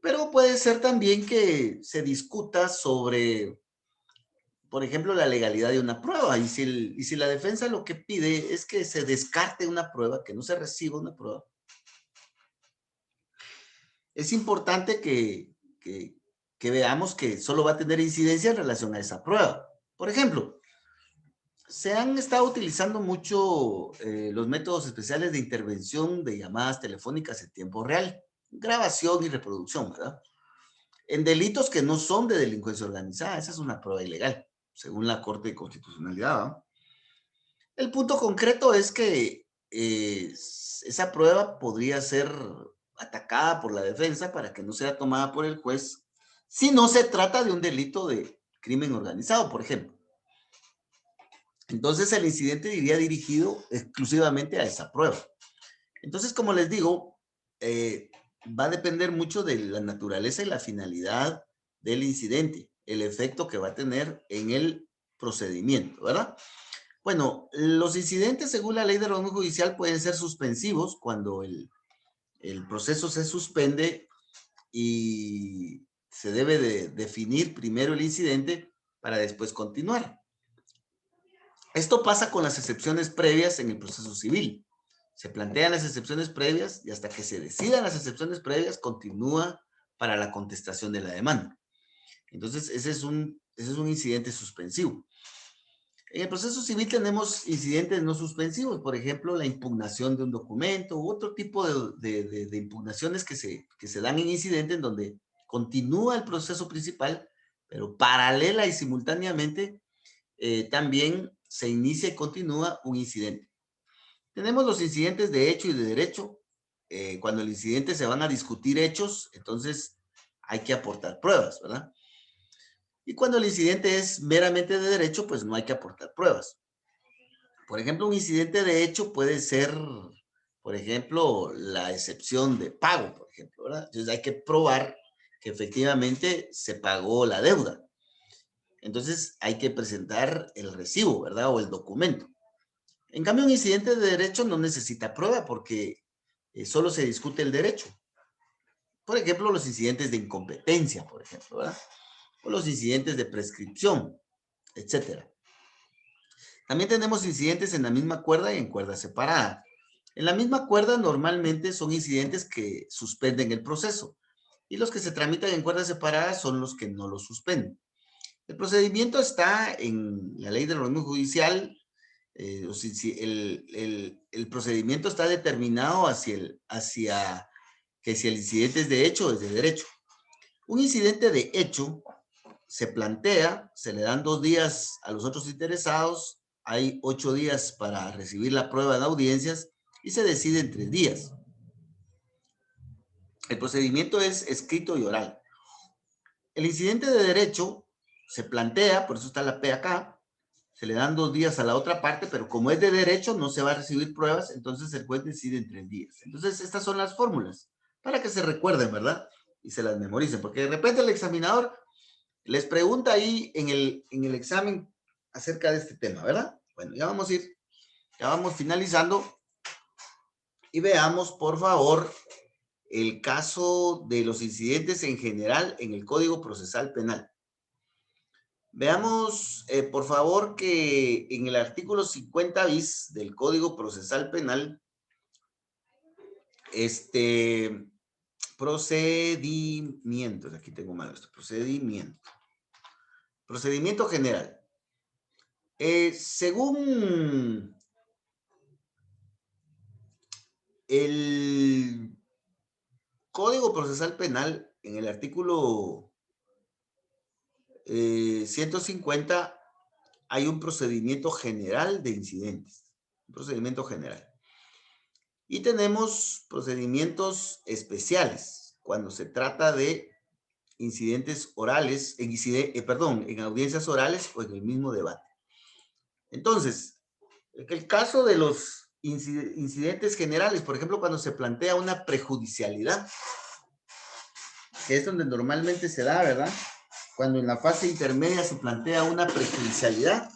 Pero puede ser también que se discuta sobre, por ejemplo, la legalidad de una prueba. Y si la defensa lo que pide es que se descarte una prueba, que no se reciba una prueba, es importante que veamos que solo va a tener incidencia en relación a esa prueba. Por ejemplo, se han estado utilizando mucho los métodos especiales de intervención de llamadas telefónicas en tiempo real, grabación y reproducción, ¿verdad? En delitos que no son de delincuencia organizada. Esa es una prueba ilegal, según la Corte de Constitucionalidad, ¿no? El punto concreto es que esa prueba podría ser atacada por la defensa para que no sea tomada por el juez si no se trata de un delito de crimen organizado, por ejemplo. Entonces el incidente iría dirigido exclusivamente a esa prueba. Entonces, como les digo, va a depender mucho de la naturaleza y la finalidad del incidente, el efecto que va a tener en el procedimiento, ¿verdad? Bueno, los incidentes según la ley de orden judicial pueden ser suspensivos cuando el proceso se suspende y se debe de definir primero el incidente para después continuar. Esto pasa con las excepciones previas en el proceso civil. Se plantean las excepciones previas y hasta que se decidan las excepciones previas continúa para la contestación de la demanda. Entonces, ese es un incidente suspensivo. En el proceso civil tenemos incidentes no suspensivos, por ejemplo, la impugnación de un documento u otro tipo de impugnaciones que se dan en incidentes en donde continúa el proceso principal, pero paralela y simultáneamente también se inicia y continúa un incidente. Tenemos los incidentes de hecho y de derecho. Cuando el incidente se van a discutir hechos, entonces hay que aportar pruebas, ¿verdad? Y cuando el incidente es meramente de derecho, pues no hay que aportar pruebas. Por ejemplo, un incidente de hecho puede ser, por ejemplo, la excepción de pago, por ejemplo, ¿verdad? Entonces hay que probar que efectivamente se pagó la deuda. Entonces hay que presentar el recibo, ¿verdad? O el documento. En cambio, un incidente de derecho no necesita prueba porque solo se discute el derecho. Por ejemplo, los incidentes de incompetencia, por ejemplo, ¿verdad? O los incidentes de prescripción, etcétera. También tenemos incidentes en la misma cuerda y en cuerda separada. En la misma cuerda normalmente son incidentes que suspenden el proceso y los que se tramitan en cuerda separada son los que no lo suspenden. El procedimiento está en la ley del orden judicial. El procedimiento está determinado hacia que si el incidente es de hecho o es de derecho. Un incidente de hecho se plantea, se le dan 2 días a los otros interesados, hay 8 días para recibir la prueba de audiencias y se decide en 3 días. El procedimiento es escrito y oral. El incidente de derecho se plantea, por eso está la P acá, se le dan 2 días a la otra parte, pero como es de derecho no se va a recibir pruebas, entonces el juez decide en 3 días. Entonces estas son las fórmulas, para que se recuerden, ¿verdad? Y se las memoricen, porque de repente el examinador les pregunta ahí en el examen acerca de este tema, ¿verdad? Bueno, ya vamos finalizando y veamos, por favor, el caso de los incidentes en general en el Código Procesal Penal. Veamos, por favor, que en el artículo 50 bis del Código Procesal Penal, procedimientos, aquí tengo mal esto, procedimiento general. Según el Código Procesal Penal, en el artículo 150, hay un procedimiento general de incidentes, un procedimiento general. Y tenemos procedimientos especiales cuando se trata de incidentes orales, en audiencias orales o en el mismo debate. Entonces, el caso de los incidentes generales, por ejemplo, cuando se plantea una prejudicialidad, que es donde normalmente se da, ¿verdad? Cuando en la fase intermedia se plantea una prejudicialidad,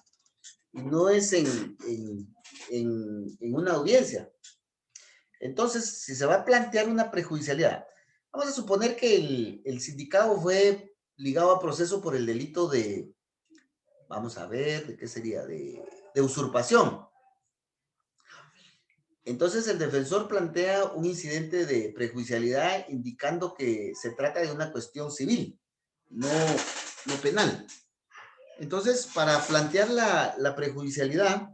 y no es en una audiencia. Entonces, si se va a plantear una prejudicialidad, vamos a suponer que el sindicado fue ligado a proceso por el delito de, vamos a ver, ¿de qué sería? De usurpación. Entonces, el defensor plantea un incidente de prejudicialidad indicando que se trata de una cuestión civil, no, no penal. Entonces, para plantear la prejudicialidad,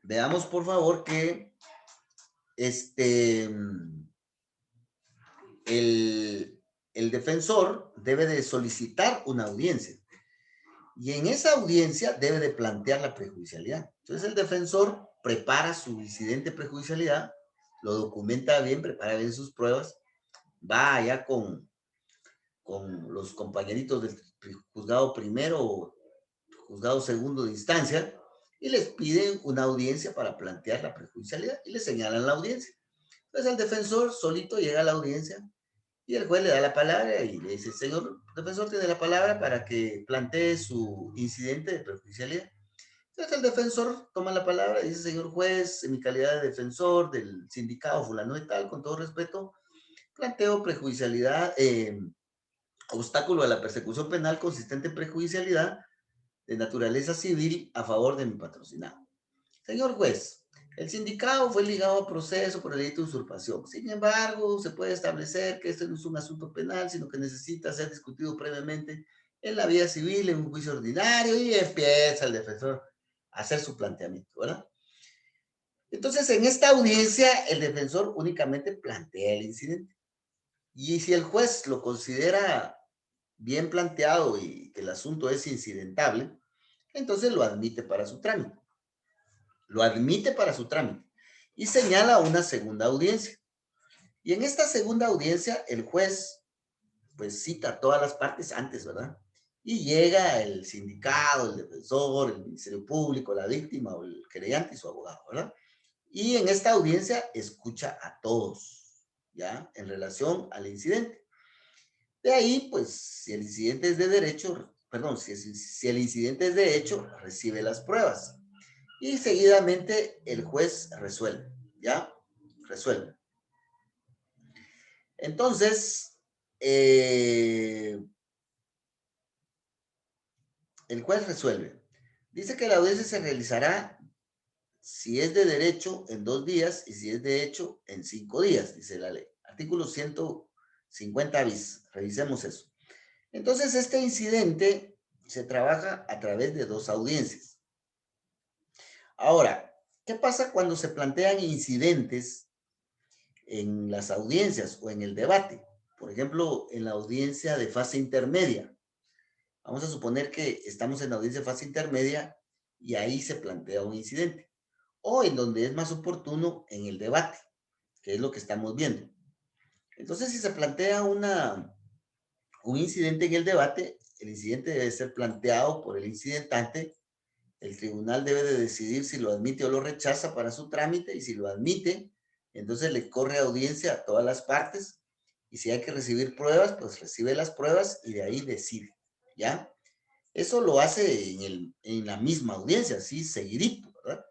veamos por favor que el defensor debe de solicitar una audiencia. Y en esa audiencia debe de plantear la prejudicialidad. Entonces el defensor prepara su incidente de prejudicialidad, lo documenta bien, prepara bien sus pruebas, va allá con los compañeritos del juzgado primero o juzgado segundo de instancia y les piden una audiencia para plantear la prejudicialidad y le señalan la audiencia. Entonces el defensor solito llega a la audiencia y el juez le da la palabra y le dice, señor defensor, tiene la palabra para que plantee su incidente de prejudicialidad. Entonces el defensor toma la palabra y dice, señor juez, en mi calidad de defensor del sindicato fulano y tal, con todo respeto, planteo prejudicialidad, obstáculo a la persecución penal consistente en prejudicialidad de naturaleza civil a favor de mi patrocinado. Señor juez, el sindicado fue ligado a proceso por el delito de usurpación. Sin embargo, se puede establecer que este no es un asunto penal, sino que necesita ser discutido previamente en la vía civil, en un juicio ordinario, y empieza el defensor a hacer su planteamiento, ¿verdad? Entonces, en esta audiencia, el defensor únicamente plantea el incidente. Y si el juez lo considera bien planteado y que el asunto es incidentable, entonces lo admite para su trámite. Lo admite para su trámite y señala una segunda audiencia. Y en esta segunda audiencia, el juez, pues, cita a todas las partes antes, ¿verdad? Y llega el sindicado, el defensor, el Ministerio Público, la víctima o el querellante y su abogado, ¿verdad? Y en esta audiencia escucha a todos, ¿ya? En relación al incidente. De ahí, pues, si el incidente es de derecho, perdón, si el incidente es de hecho, recibe las pruebas. Y seguidamente el juez resuelve, ¿ya? Resuelve. Entonces, el juez resuelve. Dice que la audiencia se realizará si es de derecho en 2 días y si es de hecho en 5 días, dice la ley. Artículo 150 bis. Revisemos eso. Entonces, este incidente se trabaja a través de 2 audiencias. Ahora, ¿qué pasa cuando se plantean incidentes en las audiencias o en el debate? Por ejemplo, en la audiencia de fase intermedia. Vamos a suponer que estamos en la audiencia de fase intermedia y ahí se plantea un incidente. O en donde es más oportuno, en el debate, que es lo que estamos viendo. Entonces, si se plantea un incidente en el debate, el incidente debe ser planteado por el incidentante. El tribunal debe de decidir si lo admite o lo rechaza para su trámite, y si lo admite, entonces le corre audiencia a todas las partes, y si hay que recibir pruebas, pues recibe las pruebas y de ahí decide, ¿ya? Eso lo hace en la misma audiencia, así seguidito, ¿verdad?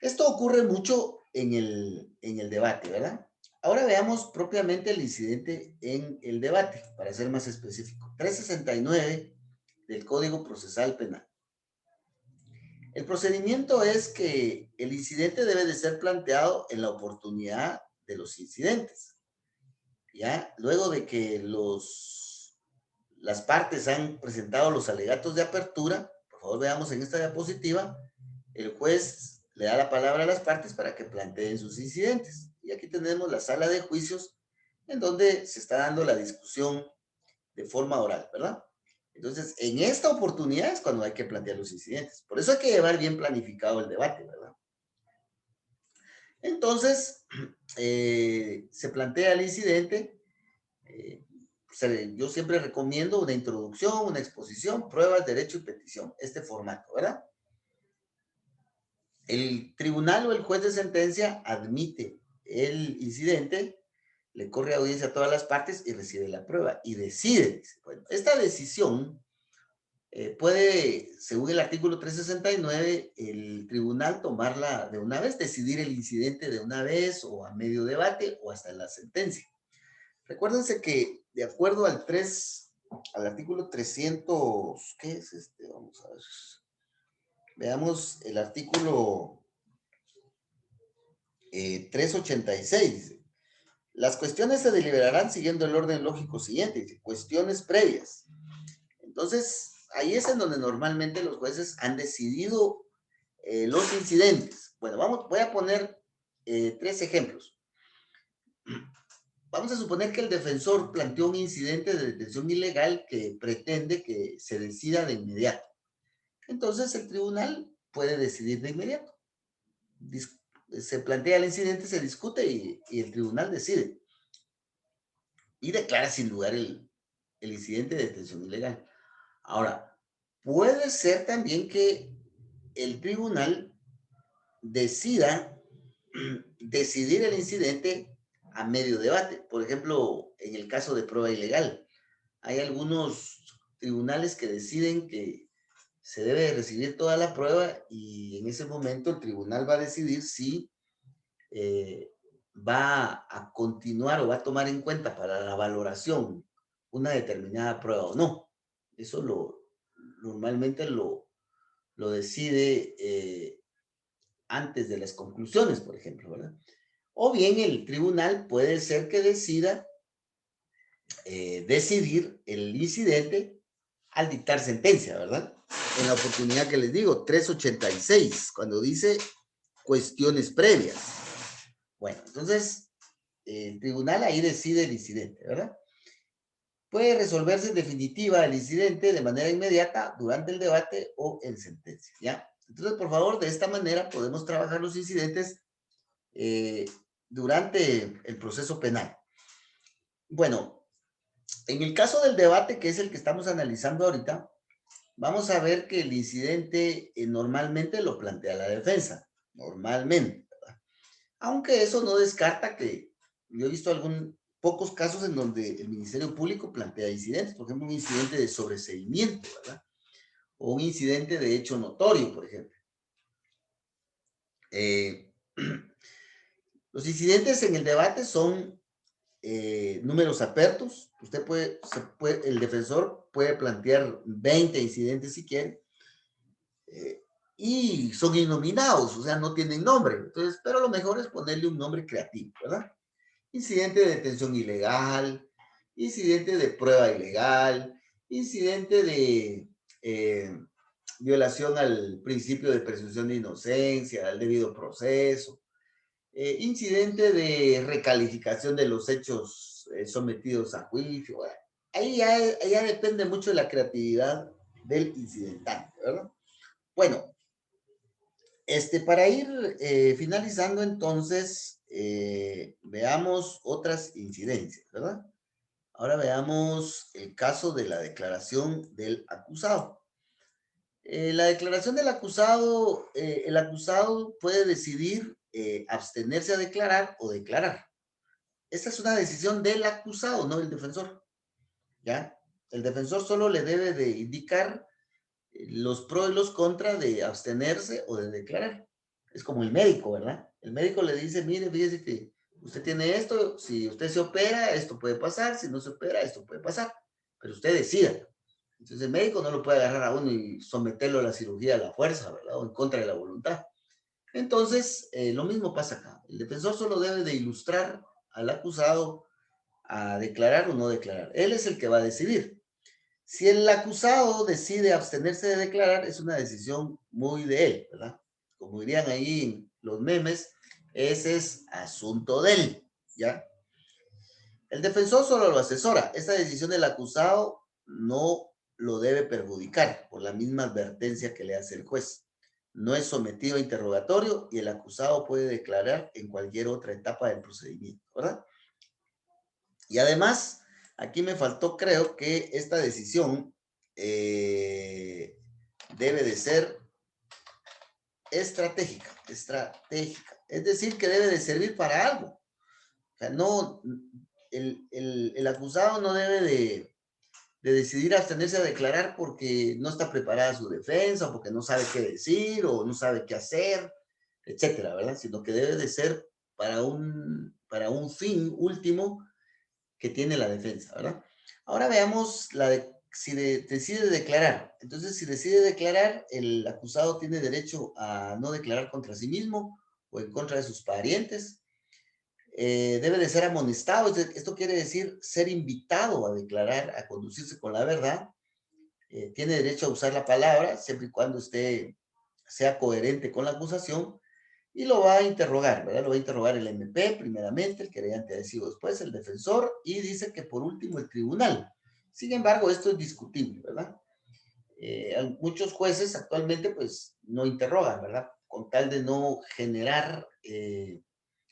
Esto ocurre mucho en el debate, ¿verdad? Ahora veamos propiamente el incidente en el debate, para ser más específico. 369 del Código Procesal Penal. El procedimiento es que el incidente debe de ser planteado en la oportunidad de los incidentes, ¿ya? Luego de que las partes han presentado los alegatos de apertura, por favor veamos en esta diapositiva, el juez le da la palabra a las partes para que planteen sus incidentes. Y aquí tenemos la sala de juicios en donde se está dando la discusión de forma oral, ¿verdad? Entonces, en esta oportunidad es cuando hay que plantear los incidentes. Por eso hay que llevar bien planificado el debate, ¿verdad? Entonces, se plantea el incidente, yo siempre recomiendo una introducción, una exposición, pruebas, derecho y petición, este formato, ¿verdad? El tribunal o el juez de sentencia admite el incidente, le corre audiencia a todas las partes y recibe la prueba y decide. Bueno, esta decisión puede, según el artículo 369, el tribunal tomarla de una vez, decidir el incidente de una vez o a medio debate o hasta la sentencia. Recuérdense que de acuerdo al artículo 300, ¿qué es este? Vamos a ver. Veamos el artículo 386. Dice, las cuestiones se deliberarán siguiendo el orden lógico siguiente. Dice, cuestiones previas. Entonces, ahí es en donde normalmente los jueces han decidido los incidentes. Bueno, voy a poner 3 ejemplos. Vamos a suponer que el defensor planteó un incidente de detención ilegal que pretende que se decida de inmediato. Entonces, el tribunal puede decidir de inmediato. Se plantea el incidente, se discute y el tribunal decide. Y declara sin lugar el incidente de detención ilegal. Ahora, puede ser también que el tribunal decida decidir el incidente a medio debate. Por ejemplo, en el caso de prueba ilegal, hay algunos tribunales que deciden que se debe recibir toda la prueba y en ese momento el tribunal va a decidir si va a continuar o va a tomar en cuenta para la valoración una determinada prueba o no. Eso normalmente lo decide antes de las conclusiones, por ejemplo, ¿verdad? O bien el tribunal puede ser que decida decidir el incidente al dictar sentencia, ¿verdad? En la oportunidad que les digo, 386, cuando dice cuestiones previas. Bueno, entonces el tribunal ahí decide el incidente, ¿verdad? Puede resolverse en definitiva el incidente de manera inmediata durante el debate o en sentencia, ¿ya? Entonces, por favor, de esta manera podemos trabajar los incidentes durante el proceso penal. Bueno, en el caso del debate, que es el que estamos analizando ahorita, vamos a ver que el incidente normalmente lo plantea la defensa, normalmente, ¿verdad? Aunque eso no descarta que yo he visto pocos casos en donde el Ministerio Público plantea incidentes, por ejemplo, un incidente de sobreseimiento, ¿verdad? O un incidente de hecho notorio, por ejemplo. Los incidentes en el debate son números apertos. El defensor puede plantear 20 incidentes si quiere, y son innominados, o sea, no tienen nombre. Entonces, pero lo mejor es ponerle un nombre creativo, ¿verdad? Incidente de detención ilegal, incidente de prueba ilegal, incidente de violación al principio de presunción de inocencia, al debido proceso, incidente de recalificación de los hechos sometidos a juicio. Ahí ya depende mucho de la creatividad del incidentante, ¿verdad? Bueno, para ir finalizando entonces, veamos otras incidencias, ¿verdad? Ahora veamos el caso de la declaración del acusado. La declaración del acusado, el acusado puede decidir abstenerse a declarar o declarar. Esta es una decisión del acusado, no del defensor, ¿ya? El defensor solo le debe de indicar los pros y los contras de abstenerse o de declarar. Es como el médico, ¿verdad? El médico le dice, mire, fíjese que usted tiene esto, si usted se opera, esto puede pasar, si no se opera, esto puede pasar, pero usted decida. Entonces el médico no lo puede agarrar a uno y someterlo a la cirugía a la fuerza, ¿verdad? O en contra de la voluntad. Entonces, lo mismo pasa acá. El defensor solo debe de ilustrar al acusado a declarar o no declarar. Él es el que va a decidir. Si el acusado decide abstenerse de declarar, es una decisión muy de él, ¿verdad? Como dirían ahí los memes, ese es asunto de él, ¿ya? El defensor solo lo asesora. Esta decisión del acusado no lo debe perjudicar por la misma advertencia que le hace el juez. No es sometido a interrogatorio y el acusado puede declarar en cualquier otra etapa del procedimiento, ¿verdad? Y además, aquí me faltó, creo que esta decisión debe de ser estratégica. Es decir, que debe de servir para algo. O sea, no, el acusado no debe de decidir abstenerse a declarar porque no está preparada su defensa, o porque no sabe qué decir, o no sabe qué hacer, etcétera, ¿verdad? Sino que debe de ser para un fin último que tiene la defensa, ¿verdad? Ahora veamos si decide declarar. Entonces, si decide declarar, el acusado tiene derecho a no declarar contra sí mismo o en contra de sus parientes. Debe de ser amonestado. Esto quiere decir ser invitado a declarar, a conducirse con la verdad. Tiene derecho a usar la palabra siempre y cuando sea coherente con la acusación, y lo va a interrogar, ¿verdad? Lo va a interrogar el MP primeramente, el querellante adhesivo después, el defensor, y dice que por último el tribunal. Sin embargo, esto es discutible, ¿verdad? Muchos jueces actualmente pues no interrogan, ¿verdad? Con tal de no generar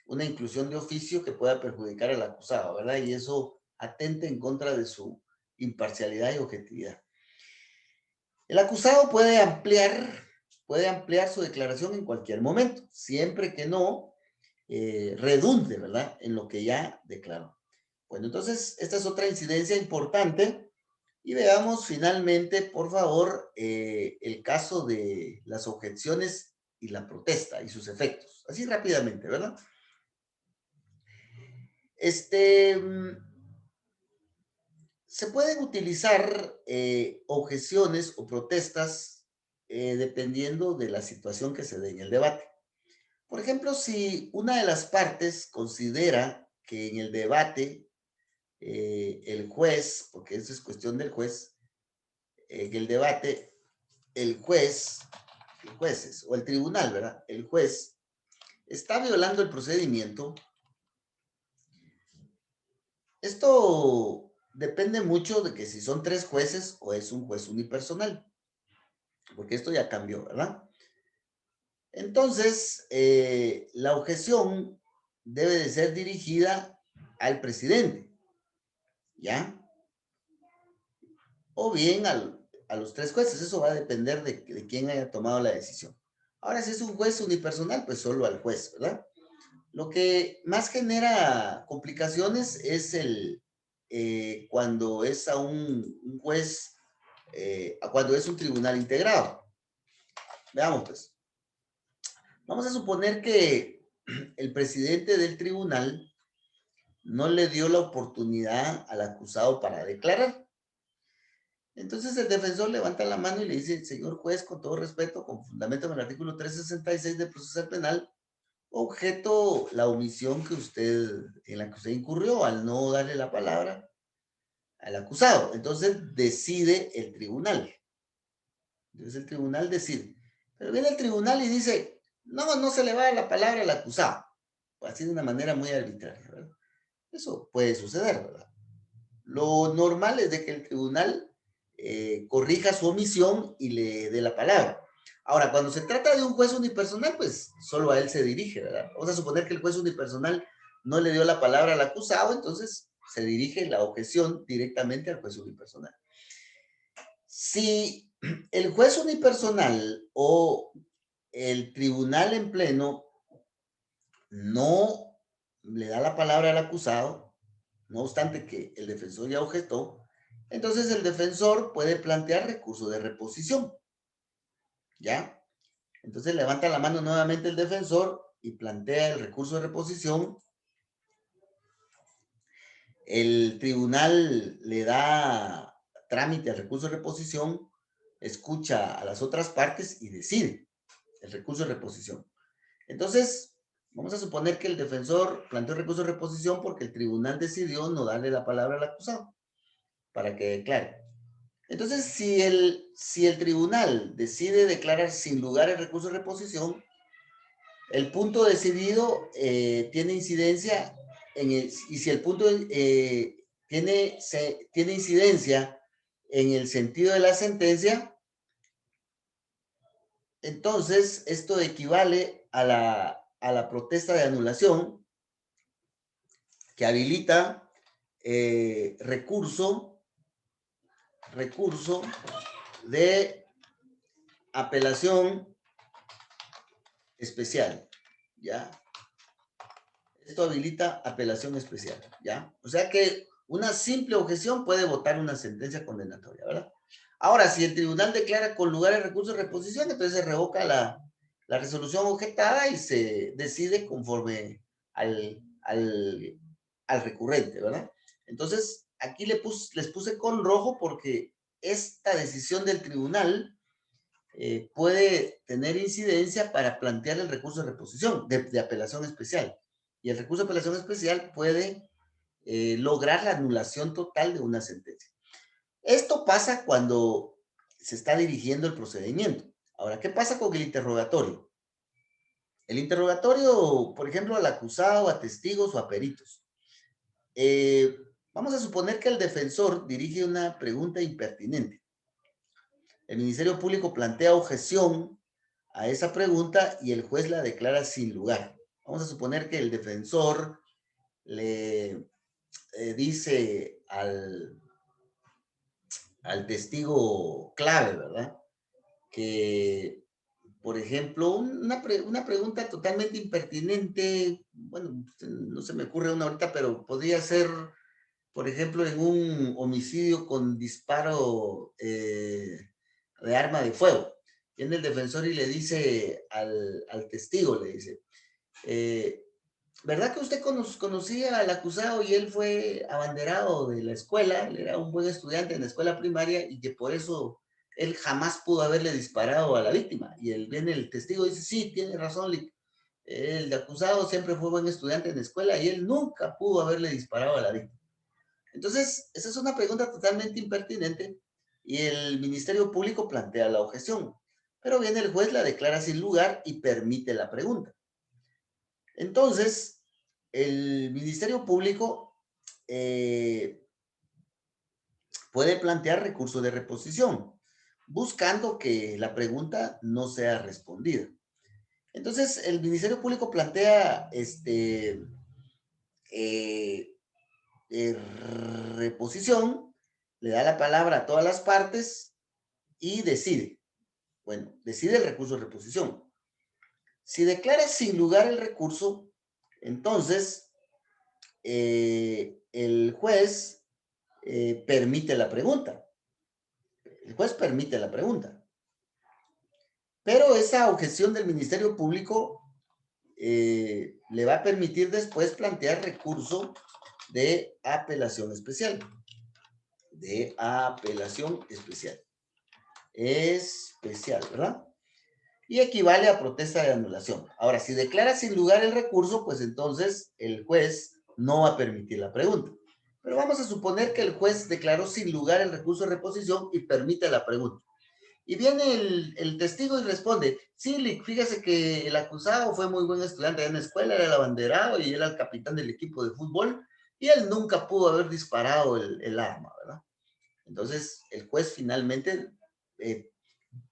una inclusión de oficio que pueda perjudicar al acusado, ¿verdad? Y eso atenta en contra de su imparcialidad y objetividad. El acusado puede ampliar su declaración en cualquier momento, siempre que no redunde, ¿verdad?, en lo que ya declaró. Bueno, entonces, esta es otra incidencia importante. Y veamos finalmente, por favor, el caso de las objeciones y la protesta y sus efectos. Así rápidamente, ¿verdad? Se pueden utilizar objeciones o protestas dependiendo de la situación que se dé en el debate. Por ejemplo, si una de las partes considera que en el debate el juez, porque eso es cuestión del juez, en el debate el juez, los jueces o el tribunal, ¿verdad? El juez está violando el procedimiento. Esto depende mucho de que si son tres jueces o es un juez unipersonal, porque esto ya cambió, ¿verdad? Entonces, la objeción debe de ser dirigida al presidente, ¿ya? O bien a los tres jueces. Eso va a depender de quién haya tomado la decisión. Ahora, si es un juez unipersonal, pues solo al juez, ¿verdad? Lo que más genera complicaciones es cuando es a un juez, cuando es un tribunal integrado. Veamos, pues. Vamos a suponer que el presidente del tribunal no le dio la oportunidad al acusado para declarar. Entonces el defensor levanta la mano y le dice: señor juez, con todo respeto, con fundamento en el artículo 366 del procesal penal, objeto la omisión en la que usted incurrió al no darle la palabra al acusado. Entonces decide el tribunal. Entonces el tribunal decide. Pero viene el tribunal y dice: no se le va a dar la palabra al acusado. Así de una manera muy arbitraria, ¿verdad? Eso puede suceder, ¿verdad? Lo normal es de que el tribunal corrija su omisión y le dé la palabra. Ahora, cuando se trata de un juez unipersonal, pues solo a él se dirige, ¿verdad? Vamos a suponer que el juez unipersonal no le dio la palabra al acusado, entonces se dirige la objeción directamente al juez unipersonal. Si el juez unipersonal o el tribunal en pleno no le da la palabra al acusado, no obstante que el defensor ya objetó, entonces el defensor puede plantear recurso de reposición, ¿ya? Entonces levanta la mano nuevamente el defensor y plantea el recurso de reposición. El tribunal le da trámite al recurso de reposición, escucha a las otras partes y decide el recurso de reposición. Entonces, vamos a suponer que el defensor planteó el recurso de reposición porque el tribunal decidió no darle la palabra al acusado para que declare. Entonces, si el tribunal decide declarar sin lugar el recurso de reposición, el punto decidido tiene incidencia y si el punto tiene incidencia en el sentido de la sentencia, entonces esto equivale a la protesta de anulación que habilita recurso de apelación especial, ¿ya? Esto habilita apelación especial, ¿ya? O sea que una simple objeción puede votar una sentencia condenatoria, ¿verdad? Ahora, si el tribunal declara con lugar el recurso de reposición, entonces se revoca la resolución objetada y se decide conforme al recurrente, ¿verdad? Entonces, aquí les puse con rojo porque esta decisión del tribunal puede tener incidencia para plantear el recurso de reposición, de apelación especial. Y el recurso de apelación especial puede lograr la anulación total de una sentencia. Esto pasa cuando se está dirigiendo el procedimiento. Ahora, ¿qué pasa con el interrogatorio? El interrogatorio, por ejemplo, al acusado, a testigos o a peritos. Vamos a suponer que el defensor dirige una pregunta impertinente. El Ministerio Público plantea objeción a esa pregunta y el juez la declara sin lugar. Vamos a suponer que el defensor le dice al testigo clave, ¿verdad? Que, por ejemplo, una pregunta totalmente impertinente, bueno, no se me ocurre una ahorita, pero podría ser, por ejemplo, en un homicidio con disparo de arma de fuego. Viene el defensor y le dice al testigo, le dice, ¿verdad que usted conocía al acusado y él fue abanderado de la escuela? Él era un buen estudiante en la escuela primaria y que por eso él jamás pudo haberle disparado a la víctima. Y viene el testigo y dice, sí, tiene razón, el acusado siempre fue buen estudiante en la escuela y él nunca pudo haberle disparado a la víctima. Entonces, esa es una pregunta totalmente impertinente y el Ministerio Público plantea la objeción. Pero viene el juez, la declara sin lugar y permite la pregunta. Entonces, el Ministerio Público puede plantear recurso de reposición, buscando que la pregunta no sea respondida. Entonces, el Ministerio Público plantea eh, reposición, le da la palabra a todas las partes y decide. Bueno, decide el recurso de reposición. Si declara sin lugar el recurso, entonces el juez permite la pregunta. El juez permite la pregunta. Pero esa objeción del Ministerio Público le va a permitir después plantear recurso de apelación especial. De apelación especial. Especial, ¿verdad? Y equivale a protesta de anulación. Ahora, si declara sin lugar el recurso, pues entonces el juez no va a permitir la pregunta. Pero vamos a suponer que el juez declaró sin lugar el recurso de reposición y permite la pregunta. Y viene el testigo y responde, sí, fíjese que el acusado fue muy buen estudiante en la escuela, era el abanderado y era el capitán del equipo de fútbol, y él nunca pudo haber disparado el arma, ¿verdad? Entonces, el juez finalmente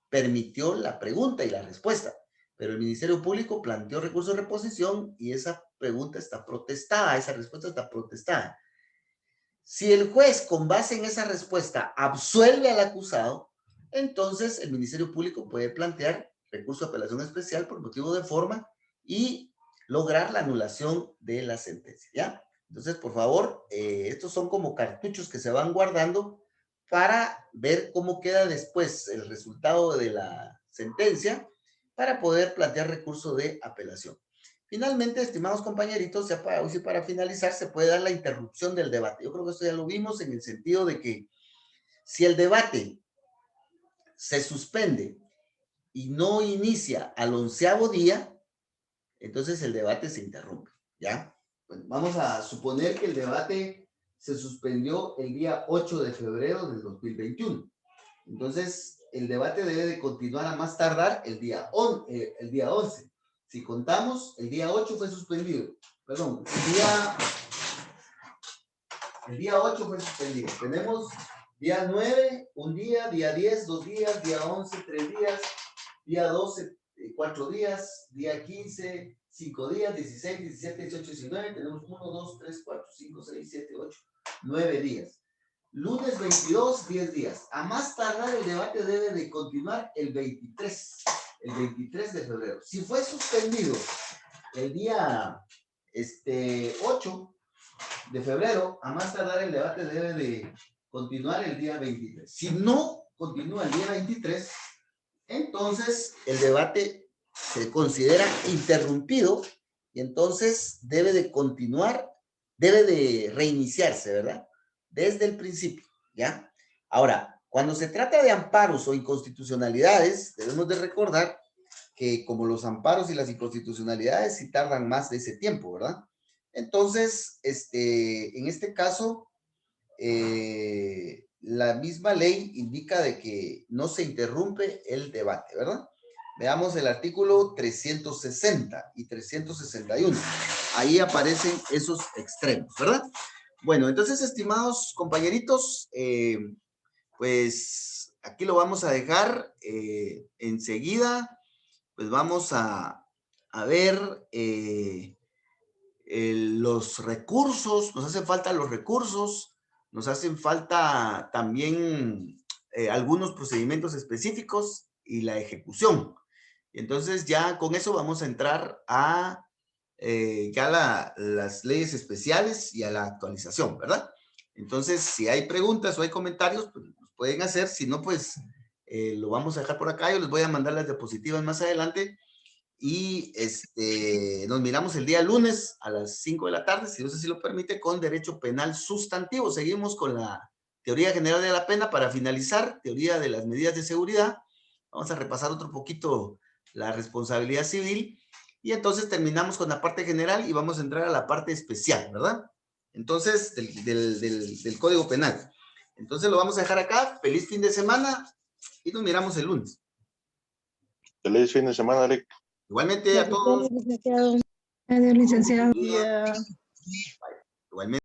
permitió la pregunta y la respuesta, pero el Ministerio Público planteó recurso de reposición y esa pregunta está protestada, esa respuesta está protestada. Si el juez, con base en esa respuesta, absuelve al acusado, entonces el Ministerio Público puede plantear recurso de apelación especial por motivo de forma y lograr la anulación de la sentencia, ¿ya? Entonces, por favor, estos son como cartuchos que se van guardando para ver cómo queda después el resultado de la sentencia para poder plantear recurso de apelación. Finalmente, estimados compañeritos, ya para finalizar, se puede dar la interrupción del debate. Yo creo que esto ya lo vimos en el sentido de que si el debate se suspende y no inicia al 11º día, entonces el debate se interrumpe, ¿ya? Bueno, vamos a suponer que el debate se suspendió el día 8 de febrero del 2021. Entonces, el debate debe de continuar a más tardar el día 11. Si contamos, el día 8 fue suspendido. Perdón, el día 8 fue suspendido. Tenemos día 9, un día, día 10, 2 días, día 11, 3 días, día 12, 4 días, día 15, 5 días, 16, 17, 18, 19. Tenemos 1, 2, 3, 4, 5, 6, 7, 8, 9 días. Lunes 22, 10 días. A más tardar el debate debe de continuar el 23 de febrero. Si fue suspendido el día 8 de febrero, a más tardar el debate debe de continuar el día 23. Si no continúa el día 23, entonces el debate se considera interrumpido y entonces debe de continuar, debe de reiniciarse, ¿verdad? Desde el principio, ¿ya? Ahora, cuando se trata de amparos o inconstitucionalidades, debemos de recordar que como los amparos y las inconstitucionalidades sí tardan más de ese tiempo, ¿verdad? Entonces, en este caso, la misma ley indica de que no se interrumpe el debate, ¿verdad? Veamos el artículo 360 y 361. Ahí aparecen esos extremos, ¿verdad? Bueno, entonces, estimados compañeritos, pues aquí lo vamos a dejar enseguida. Pues vamos a ver los recursos, nos hacen falta los recursos, nos hacen falta también algunos procedimientos específicos y la ejecución. Entonces ya con eso vamos a entrar a ya las leyes especiales y a la actualización, ¿verdad? Entonces, si hay preguntas o hay comentarios, pues los pueden hacer. Si no, pues lo vamos a dejar por acá. Yo les voy a mandar las diapositivas más adelante. Y nos miramos el día lunes a las 5 de la tarde, si Dios así lo permite, con derecho penal sustantivo. Seguimos con la teoría general de la pena para finalizar, teoría de las medidas de seguridad. Vamos a repasar otro poquito la responsabilidad civil y entonces terminamos con la parte general y vamos a entrar a la parte especial, ¿verdad? Entonces, del Código Penal. Entonces lo vamos a dejar acá. Feliz fin de semana y nos miramos el lunes. Feliz fin de semana, Eric. Igualmente a todos. Adiós, licenciado. Igualmente.